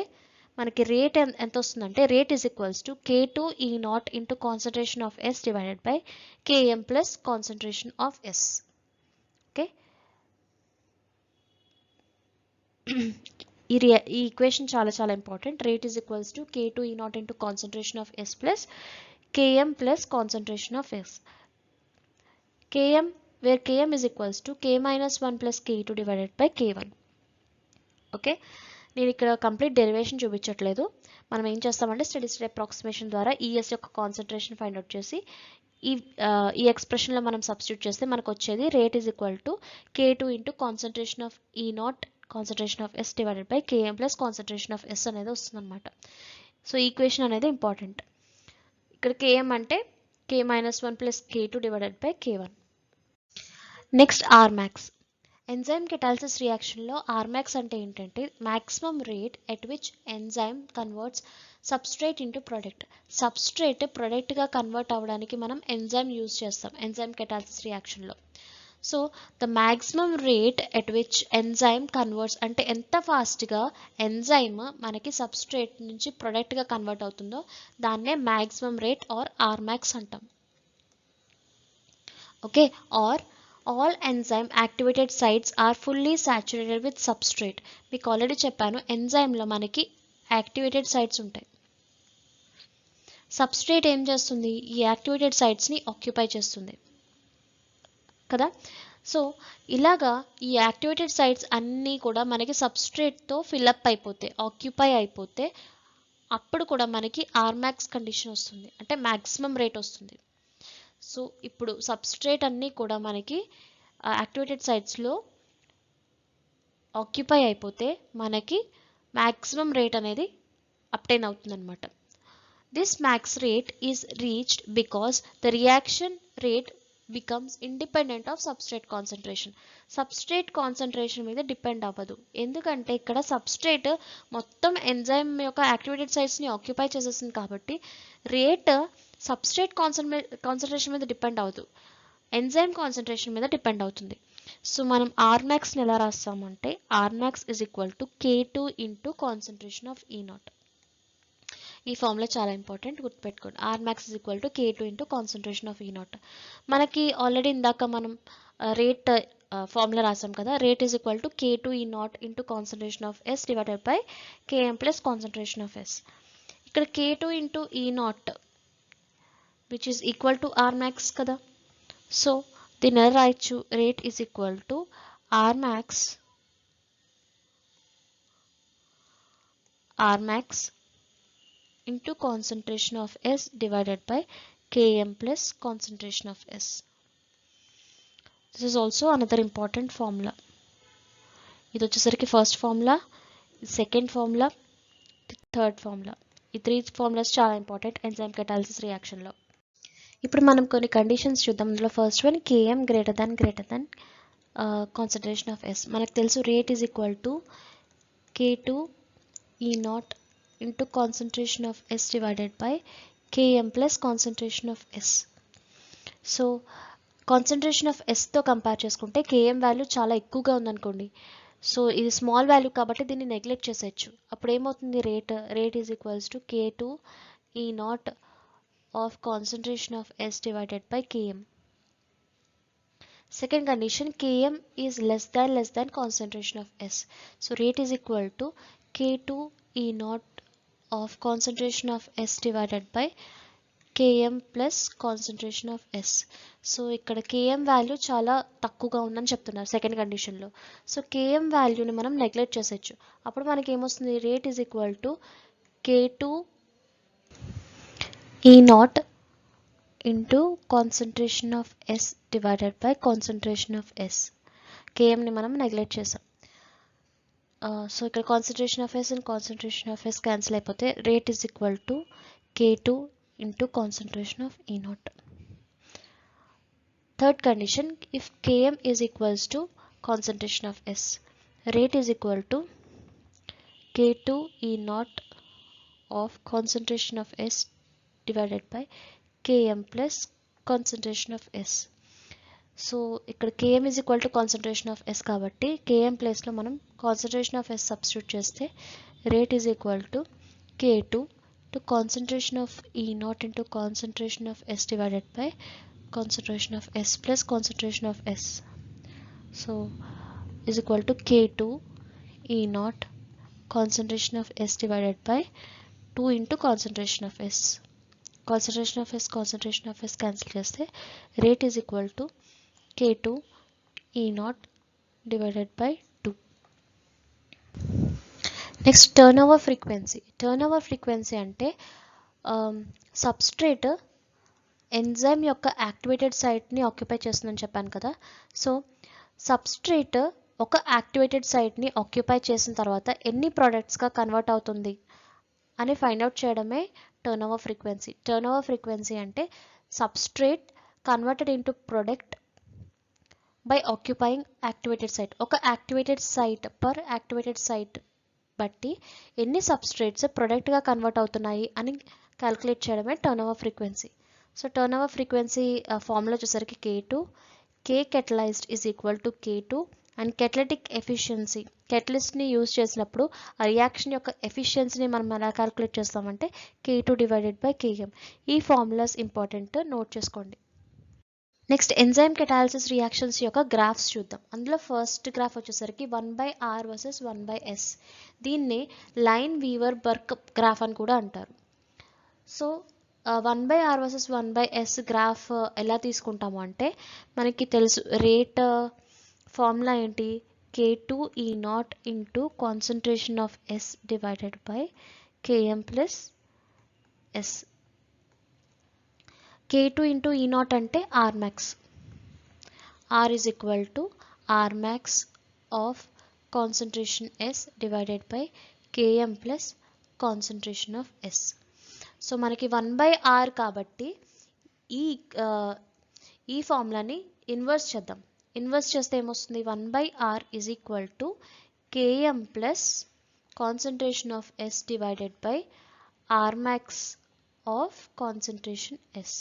మనకి రేట్ ఎంత వస్తుందంటే rate is equals to K2 E0 into concentration of S divided by Km plus concentration of S. Okay, ఈ ఈక్వేషన్ చాలా important. Rate is equals to K2 E0 into concentration of S plus Km plus concentration of S. Km where Km is equals to K minus 1 plus K2 divided by K1. Okay, నేను ఇక్కడ complete derivation చూపించట్లేదు. మనం ఏం చేస్తామంటే study state approximation ద్వారా ES యొక్క concentration find out చేసి ఈ ఎక్స్ప్రెషన్లో మనం సబ్స్టిట్యూట్ చేస్తే మనకు వచ్చేది rate is equal to K2 into concentration of E0 concentration of S divided by Km plus concentration of S అనేది వస్తుంది అనమాట. సో ఈక్వేషన్ అనేది ఇంపార్టెంట్. ఇక్కడ Km అంటే K minus 1 plus K2 divided by K1. Next Rmax. Enzyme catalysis రియాక్షన్లో Rmax అంటే ఏంటంటే maximum rate at which enzyme converts substrate into product. Substrate ప్రొడక్ట్గా కన్వర్ట్ అవ్వడానికి మనం ఎంజైమ్ యూజ్ చేస్తాం ఎంజైమ్ కెటాలిసిస్ రియాక్షన్లో. So the maximum rate at which enzyme converts అంటే ఎంత ఫాస్ట్గా ఎంజైమ్ మనకి సబ్స్ట్రేట్ నుంచి ప్రొడక్ట్గా కన్వర్ట్ అవుతుందో దాన్నే మ్యాక్సిమం రేట్ ఆర్ Rmax అంటాం. Okay, or all enzyme activated sites are fully saturated with substrate. మీకు ఆల్రెడీ చెప్పాను ఎంజైమ్లో మనకి యాక్టివేటెడ్ సైట్స్ ఉంటాయి. సబ్స్ట్రేట్ ఏం చేస్తుంది, ఈ యాక్టివేటెడ్ సైట్స్ని ఆక్యుపై చేస్తుంది కదా. సో ఇలాగా ఈ యాక్టివేటెడ్ సైట్స్ అన్నీ కూడా మనకి సబ్స్ట్రేట్తో ఫిల్అప్ అయిపోతే ఆక్యుపై అయిపోతే అప్పుడు కూడా మనకి Rmax కండిషన్ వస్తుంది, అంటే మ్యాక్సిమం రేట్ వస్తుంది. సో ఇప్పుడు సబ్స్ట్రేట్ అన్నీ కూడా మనకి యాక్టివేటెడ్ సైట్స్లో ఆక్యుపై అయిపోతే మనకి మ్యాక్సిమం రేట్ అనేది అప్టైన్ అవుతుందన్నమాట. This max rate is reached because the reaction rate becomes independent of substrate concentration. Substrate concentration మీద డిపెండ్ అవ్వదు, ఎందుకంటే ఇక్కడ సబ్స్ట్రేట్ మొత్తం ఎంజైమ్ యొక్క యాక్టివేటెడ్ సైట్స్ని ఆక్యుపై చేసేసింది కాబట్టి రేట్ సబ్స్ట్రేట్ కాన్సన్ట్రేషన్ మీద డిపెండ్ అవ్వదు, ఎంజైమ్ కాన్సన్ట్రేషన్ మీద డిపెండ్ అవుతుంది. సో మనం Rmaxని ఎలా రాస్తామంటే Rmax is equal to K2 into concentration of E0. ఈ ఫార్ములా చాలా ఇంపార్టెంట్, గుర్తుపెట్టుకోండి. Rmax is equal to K2 into concentration of E0. మనకి ఆల్రెడీ ఇందాక మనం రేట్ ఫార్ములా రాసాం కదా, rate is equal to K2 E0 into concentration of S divided by Km plus concentration of S. ఇక్కడ K2 into E0 which is equal to Rmax కదా. So దీన్ని ఎలా రాయొచ్చు, rate is equal to Rmax into concentration of S divided by Km plus concentration of S. This is also another important formula. ఇది వచ్చేసరికి first formula, second formula, third formula. ఈ 3 formulas చాలా important enzyme catalysis రియాక్షన్లో. ఇప్పుడు మనం కొన్ని conditions చూద్దాం. అందులో first one Km greater than concentration of S. మనకు తెలుసు rate is equal to K2 E0 into concentration of S divided by Km plus concentration of S. So concentration of Sతో compare చేసుకుంటే Km value చాలా ఎక్కువగా ఉందనుకోండి, so ఇది small value కాబట్టి దీన్ని నెగ్లెక్ట్ చేసేయచ్చు. అప్పుడు ఏమవుతుంది, rate is equals to K2 E naught of concentration of S divided by Km. Second condition, Km is less than concentration of S. So rate is equal to K2 E naught of concentration of S divided by Km plus concentration of S. So ఇక్కడ Km value చాలా తక్కువగా ఉందని చెప్తున్నారు second కండిషన్లో. So Km వాల్యూని మనం neglect చేసేయచ్చు. అప్పుడు మనకి ఏమొస్తుంది, rate is equal to K2 E naught into concentration of S divided by concentration of S. Km ని మనం నెగ్లెక్ట్ చేసాం. సో ఇక్కడ concentration of S and concentration of S cancel అయిపోతే rate is equal to K2 into concentration of E naught. Third condition, if Km is equals to concentration of S, rate is equal to K2 E naught of concentration of S divided by Km plus concentration of S. So ఇక్కడ Km is equal to concentration of S కాబట్టి Km ప్లేస్లో మనం concentration of S substitute చేస్తే rate is equal to K2 to concentration of E naught into concentration of S divided by concentration of S plus concentration of S. So is equal to K2 E naught concentration of S divided by 2 into concentration of S. Concentration of S cancel చేస్తే rate is equal to K2 E naught divided by 2. Next turnover frequency. Turnover frequency అంటే substrate enzyme యొక్క activated సైట్ని occupy చేస్తుందని చెప్పాను కదా. సో substrate ఒక activated సైట్ని ఆక్యుపై చేసిన తర్వాత ఎన్ని ప్రోడక్ట్స్గా కన్వర్ట్ అవుతుంది అని ఫైండ్ అవుట్ చేయడమే టర్నోవర్ ఫ్రీక్వెన్సీ. టర్నోవర్ ఫ్రీక్వెన్సీ అంటే substrate converted into product by occupying activated site. ఒక activated site per activated site బట్టి ఎన్ని సబ్స్ట్రేట్స్ ప్రొడక్ట్గా కన్వర్ట్ అవుతున్నాయి అని క్యాలిక్యులేట్ చేయడమే turnover frequency. So turnover frequency formula వచ్చేసరికి K2, K catalyzed is equal to K2 and catalytic efficiency. కెటలిస్ట్ని use చేసినప్పుడు ఆ రియాక్షన్ యొక్క ఎఫిషియన్సీని మనం ఎలా క్యాలిక్యులేట్ చేస్తామంటే K2 డివైడెడ్ బై Km. ఈ ఫార్ములాస్ ఇంపార్టెంట్, నోట్ చేసుకోండి. నెక్స్ట్ ఎంజైమ్ కెటాలిసిస్ రియాక్షన్స్ యొక్క గ్రాఫ్స్ చూద్దాం. అందులో ఫస్ట్ గ్రాఫ్ వచ్చేసరికి 1/R వర్సెస్ 1/S. దీన్ని లైన్ వీవర్ బర్క్ గ్రాఫ్ అని కూడా అంటారు. So 1/R versus 1/S graph ఎలా తీసుకుంటాము అంటే మనకి తెలుసు, రేట్ ఫార్ములా ఏంటి, K2 E naught into concentration of S divided by Km plus S. K2 into E naught అంటే R max. R is equal to R max of concentration S divided by Km plus concentration of S. So మనకి 1/R కాబట్టి ఈ ఫార్ములాని inverse చేద్దాం. Inverse చేస్తే ఏమొస్తుంది, 1/R is equal to Km plus concentration of S divided by R max of concentration S.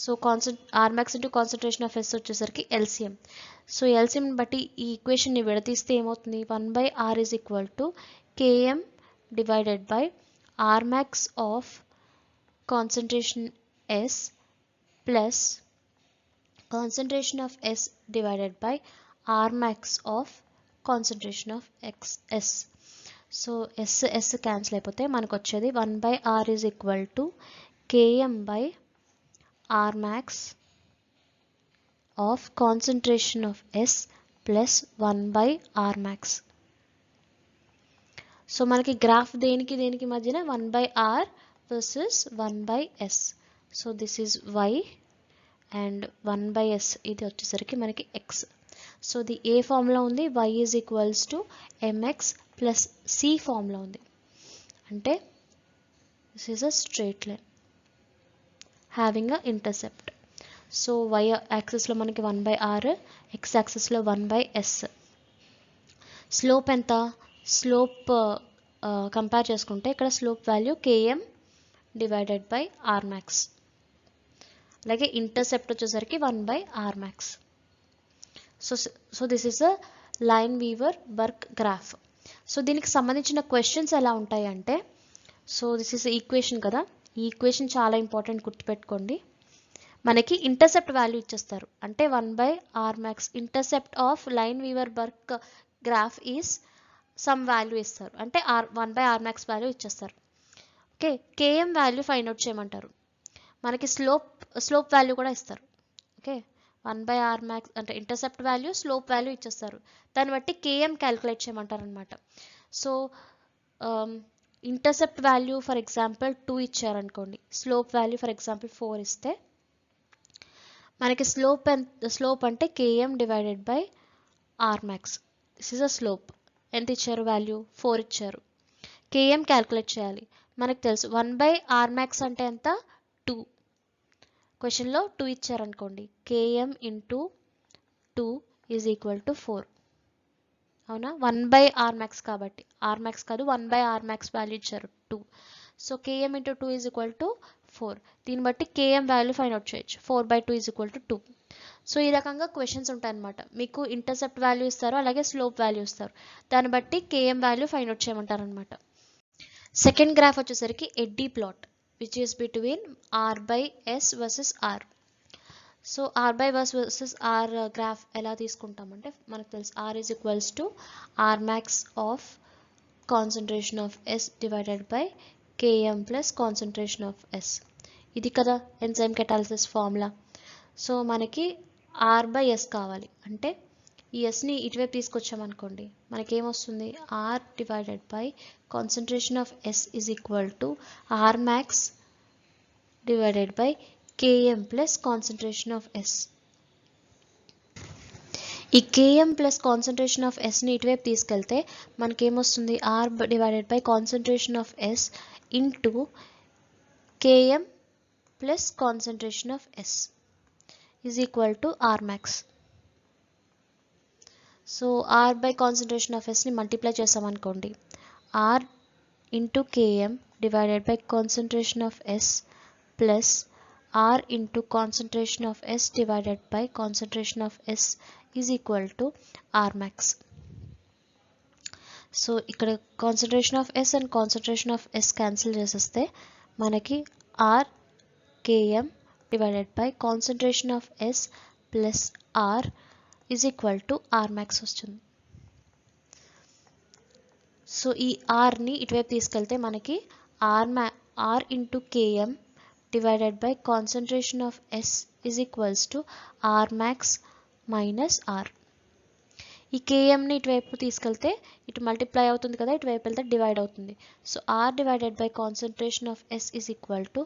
So R max into concentration of S వచ్చేసరికి LCM. So LCM బట్టి ఈ ఈక్వేషన్ని విడదీస్తే ఏమవుతుంది, 1/R is equal to Km divided by R max of concentration S plus concentration of S divided by R max of concentration of S. So S cancel అయిపోతే మనకు వచ్చేది 1/R is equal to Km by R max of concentration of S plus 1/R max. So మనకి graph దేనికి మధ్యన 1/R versus 1/S. So this is Y and 1/S ఇది వచ్చేసరికి మనకి X. So the A formula ఉంది, Y is equals to MX plus C formula ఉంది. అంటే this is a straight line having a intercept. So Y యాక్సిస్లో మనకి 1/R, X యాక్సిస్లో 1/S. Slope ఎంత, slope compare చేసుకుంటే ఇక్కడ slope value Km divided by R max. అలాగే intercept వచ్చేసరికి 1/R max. So this is a Lineweaver Burk graph. So దీనికి సంబంధించిన questions ఎలా ఉంటాయి అంటే, సో దిస్ ఇస్ ఈక్వేషన్ కదా, ఈ ఈక్వేషన్ చాలా ఇంపార్టెంట్, గుర్తుపెట్టుకోండి. మనకి ఇంటర్సెప్ట్ వాల్యూ ఇచ్చేస్తారు, అంటే 1/r max intercept of Lineweaver Burk graph is some value ఇస్తారు, అంటే 1/r max వాల్యూ ఇచ్చేస్తారు. Okay, KM value find out చేయమంటారు. మనకి స్లోప్ వాల్యూ కూడా ఇస్తారు. ఓకే, 1/r max అంటే ఇంటర్సెప్ట్ వాల్యూ, స్లోప్ వాల్యూ ఇచ్చేస్తారు. దాన్ని బట్టి కేఎం క్యాలిక్యులేట్ చేయమంటారు అనమాట. So intercept value for example 2 ఇచ్చారనుకోండి, స్లోప్ వాల్యూ ఫర్ ఎగ్జాంపుల్ 4 ఇస్తే మనకి స్లోప్ అంటే KM divided by R max. This is a slope. ఎంత ఇచ్చారు వాల్యూ? 4 ఇచ్చారు. కేఎం క్యాల్కులేట్ చేయాలి. మనకు తెలుసు 1/r max అంటే ఎంత? 2. క్వశ్చన్లో 2 ఇచ్చారనుకోండి, KM into 2 is equal to 4. అవునా? 1/r max కాబట్టి, ఆర్ మ్యాక్స్ కాదు, 1/r max వాల్యూ ఇచ్చారు 2. So KM into 2 is equal to 4. దీన్ని బట్టి కేఎం వాల్యూ ఫైండ్ అవుట్ చేయొచ్చు. 4/2 ఈజ్ ఈక్వల్ టు 2. సో ఈ రకంగా క్వశ్చన్స్ ఉంటాయన్నమాట. మీకు ఇంటర్సెప్ట్ వాల్యూ ఇస్తారు, అలాగే స్లోప్ వాల్యూ ఇస్తారు. దాన్ని బట్టి కేఎం వాల్యూ ఫైండ్ అవుట్ చేయమంటారు అనమాట. సెకండ్ గ్రాఫ్ వచ్చేసరికి Eadie plot, which is between r/s versus r. So r/s versus r graph ఎలా తీసుకుంటామంటే, మనకు తెలుసు r is equals to r max of concentration of s divided by km plus concentration of s. ఇది కదా enzyme catalysis formula. So మనకి r/s కావాలి, అంటే ఈ ఎస్ని ఇటువైపు తీసుకొచ్చామనుకోండి, మనకేమొస్తుంది? r divided by concentration of s is equal to r max divided by km plus concentration of s. ఈ km plus concentration of sని ఇటువైపు తీసుకెళ్తే మనకేమొస్తుంది? r divided by concentration of s into km plus concentration of s is equal to r max. So r by concentration of s ని multiply చేసామనుకోండి, r into km divided by concentration of s plus r into concentration of s divided by concentration of s is equal to r max. So ఇక్కడ concentration of s and concentration of s cancel చేసేస్తే మనకి r km divided by concentration of s plus r is equal to r max వస్తుంది. So ఈ rని ఇటువైపు తీసుకెళ్తే మనకి r into km divided by concentration of s is equals to r max minus r. ఈ kmని ఇటువైపు తీసుకెళ్తే ఇటు మల్టిప్లై అవుతుంది కదా, ఇటువైపు వెళ్తే డివైడ్ అవుతుంది. So r divided by concentration of s is equal to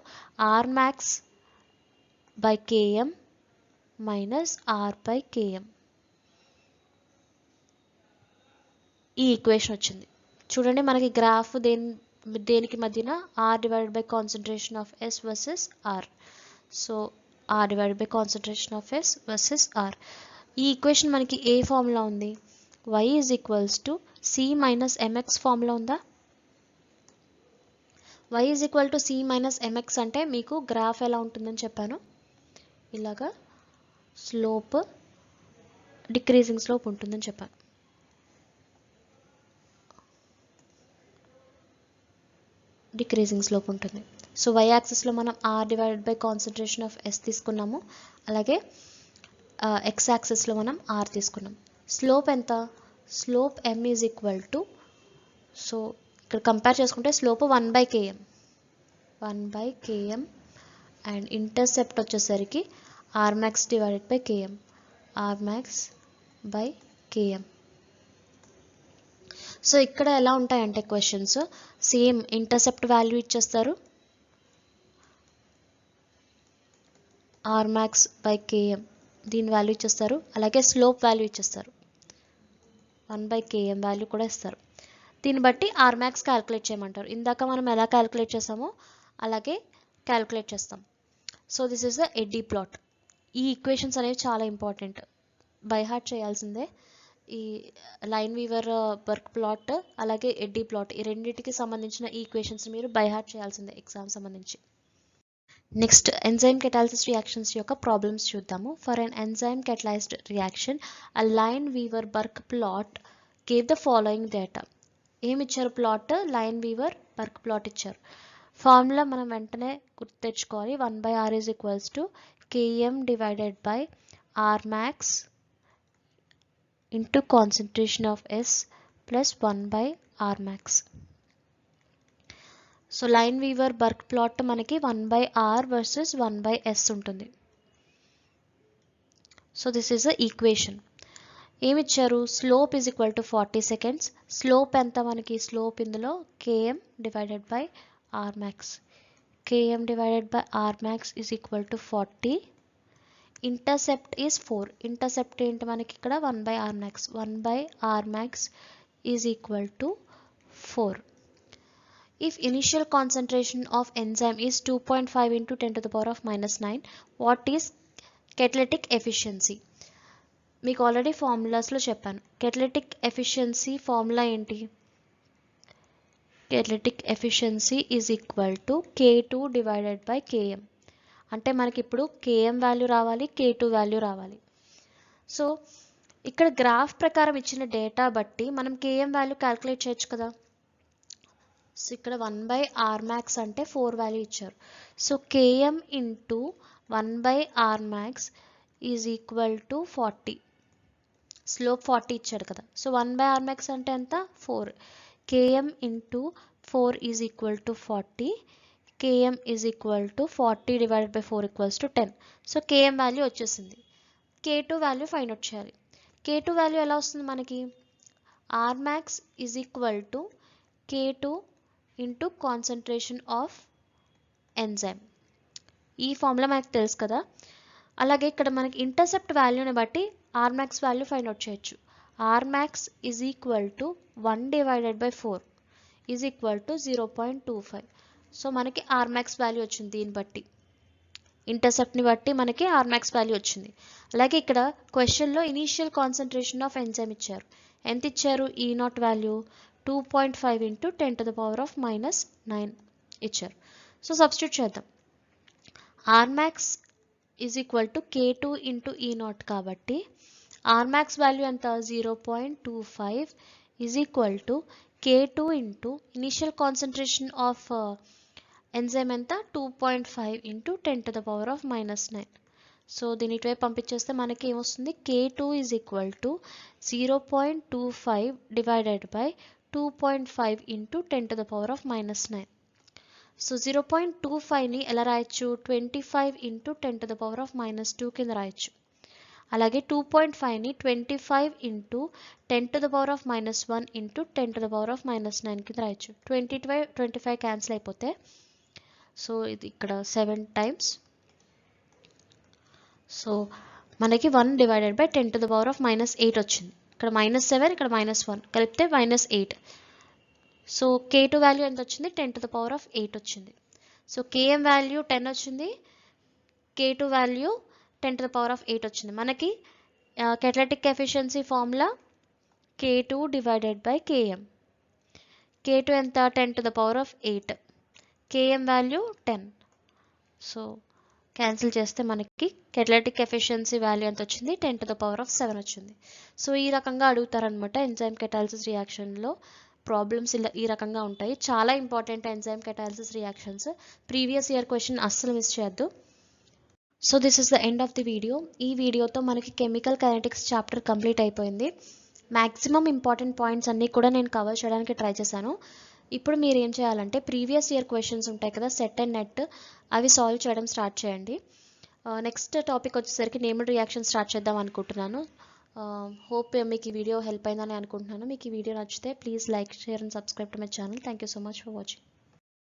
r max by km minus r by km. ఈ ఈక్వేషన్ వచ్చింది. చూడండి, మనకి గ్రాఫ్ దేనికి మధ్యన r divided by concentration of s versus r. So r divided by concentration of s versus r. ఈ equation మనకి ఏ formula ఉంది? y is equals to c minus mx formula ఉందా? y is equal to c minus mx అంటే మీకు graph ఎలా ఉంటుందని చెప్పాను, ఇలాగా స్లోప్ డిక్రీజింగ్ స్లోప్ ఉంటుందని చెప్పాను. డిక్రీజింగ్ స్లోప్ ఉంటుంది. సో y యాక్సిస్లో మనం r divided by concentration of s తీసుకున్నాము, అలాగే x యాక్సిస్లో మనం r తీసుకున్నాం. స్లోప్ ఎంత? Slope m is equal to, so ఇక్కడ కంపేర్ చేసుకుంటే స్లోప్ 1/km అండ్ ఇంటర్సెప్ట్ వచ్చేసరికి r max divided by km, r max by km. So ఇక్కడ ఎలా ఉంటాయంటే క్వశ్చన్స్ సేమ్ ఇంటర్సెప్ట్ వాల్యూ ఇచ్చేస్తారు, r max బై km దీని వాల్యూ ఇచ్చేస్తారు, అలాగే స్లోప్ వాల్యూ ఇచ్చేస్తారు, 1/km వాల్యూ కూడా ఇస్తారు. దీన్ని బట్టి r max క్యాల్కులేట్ చేయమంటారు. ఇందాక మనం ఎలా క్యాల్కులేట్ చేసామో అలాగే క్యాల్కులేట్ చేస్తాం. So this is the Eadie plot. ఈ ఈక్వేషన్స్ అనేవి చాలా ఇంపార్టెంట్, బై హార్ట్ చేయాల్సిందే. ఈ లైన్ వీవర్ బర్క్ ప్లాట్ అలాగే ఎడ్డీ ప్లాట్, ఈ రెండింటికి సంబంధించిన ఈక్వేషన్స్ మీరు బై హార్ట్ చేయాల్సిందే ఎగ్జామ్ సంబంధించి. నెక్స్ట్ ఎంజైమ్ కెటాలిసిస్ రియాక్షన్స్ యొక్క ప్రాబ్లమ్స్ చూద్దాము. For an enzyme catalysed reaction a Lineweaver Burk plot gave the following data. ఏమి ఇచ్చారు? Plot Lineweaver Burk plot ఇచ్చారు. ఫార్ములా మనం వెంటనే గుర్తు తెచ్చుకోవాలి. 1/r is equals to km divided by r max into concentration of S plus 1/r max. So Lineweaver Burk plot మనకి 1/r versus 1/s ఉంటుంది. So this is a equation. ఏమిచ్చారు? Slope is equal to 40 seconds. Slope ఎంత మనకి? Slope ఇందులో km divided by r max. km divided by r max is equal to 40. Intercept is 4. Intercept ఏంటి మనకి ఇక్కడ? 1/r max. 1/r max is equal to 4. If initial concentration of enzyme is 2.5 into 10 to the power of minus 9, what is catalytic efficiency? మీకు already ఫార్ములాస్లో చెప్పాను. catalytic efficiency formula ఏంటి? catalytic efficiency is equal to K2 divided by Km. అంటే మనకి ఇప్పుడు Km value రావాలి, K2 value రావాలి. So ఇక్కడ graph ప్రకారం ఇచ్చిన డేటా బట్టి మనం Km వాల్యూ క్యాల్కులేట్ చేయొచ్చు కదా. సో ఇక్కడ 1/r max అంటే 4 వాల్యూ ఇచ్చారు. So Km into 1/r max is equal to 40. Slope 40 ఇచ్చాడు కదా. సో 1/r max అంటే ఎంత? 4. Km into 4 is equal to 40. Km is equal to 40 divided by 4 equals to 10. So Km value వచ్చేసింది. K2 value find out చేయాలి. K2 value ఎలా వస్తుంది మనకి? R max is equal to K2 into concentration of enzyme. ఈ formula మనకు తెలుసు కదా. అలాగే ఇక్కడ మనకి ఇంటర్సెప్ట్ వాల్యూని బట్టి R max value find out చేయొచ్చు. R max is equal to 1 divided by 4 is equal to 0.25. సో మనకి ఆర్ మ్యాక్స్ వాల్యూ వచ్చింది. దీన్ని బట్టి ఇంటర్సెప్ట్ని బట్టి మనకి ఆర్ మ్యాక్స్ వాల్యూ వచ్చింది. అలాగే ఇక్కడ క్వశ్చన్లో ఇనీషియల్ కాన్సన్ట్రేషన్ ఆఫ్ ఎంజైమ్ ఇచ్చారు. ఎంత ఇచ్చారు? E0 value 2.5 into 10 to the power of minus 9 ఇచ్చారు. సో సబ్స్టిట్యూట్ చేద్దాం. R max is equal to K2 into E0 కాబట్టి R max వాల్యూ ఎంత? 0.25 is equal to K2 into initial concentration of enzyme ఎంత? 2.5 into 10 to the power of minus 9. So దీని ఇటువైపు పంపించేస్తే మనకి ఏమొస్తుంది? K2 is equal to 0.25 divided by 2.5 into 10 to the power of minus 9. So 0.25ని ఎలా రాయొచ్చు? 25 into 10 to the power of minus 2 కింద రాయొచ్చు. అలాగే 2.5ని 25 into 10 to the power of minus 1 into 10 to the power of minus 9 కింద రాయొచ్చు. 25 cancel అయిపోతే so ఇది ఇక్కడ 7 టైమ్స్. సో మనకి 1 divided by 10 to the power of minus 8 వచ్చింది. ఇక్కడ -7 ఇక్కడ -1 కలిపితే -8. సో K2 వాల్యూ ఎంత వచ్చింది? 10 to the power of 8 వచ్చింది. సో Km వాల్యూ 10 వచ్చింది. K2 value 10 to the power of 8 వచ్చింది. మనకి catalytic efficiency formula K2 divided by Km. K2 ఎంత? 10 to the power of 8. Km value 10. So cancel చేస్తే మనకి catalytic efficiency value ఎంత వచ్చింది? 10 to the power of 7 వచ్చింది. So ఈ రకంగా అడుగుతారనమాట. ఎంజైమ్ కెటాలిసిస్ రియాక్షన్లో ప్రాబ్లమ్స్ ఇలా ఈ రకంగా ఉంటాయి. చాలా important enzyme catalysis reactions. Previous year question అస్సలు మిస్ చేయొద్దు. So this is the end of the video. ఈ వీడియోతో మనకి కెమికల్ కైనెటిక్స్ చాప్టర్ కంప్లీట్ అయిపోయింది. మ్యాక్సిమం ఇంపార్టెంట్ పాయింట్స్ అన్నీ కూడా నేను కవర్ చేయడానికి ట్రై చేశాను. ఇప్పుడు మీరు ఏం చేయాలంటే ప్రీవియస్ ఇయర్ క్వశ్చన్స్ ఉంటాయి కదా, సెట్ అండ్ నెట్, అవి సాల్వ్ చేయడం స్టార్ట్ చేయండి. నెక్స్ట్ టాపిక్ వచ్చేసరికి నేమ్డ్ రియాక్షన్ స్టార్ట్ చేద్దాం అనుకుంటున్నాను. హోప్ మీకు ఈ వీడియో హెల్ప్ అయిందని అనుకుంటున్నాను. మీకు ఈ వీడియో నచ్చితే please like, share and subscribe to my channel. Thank you so much for watching.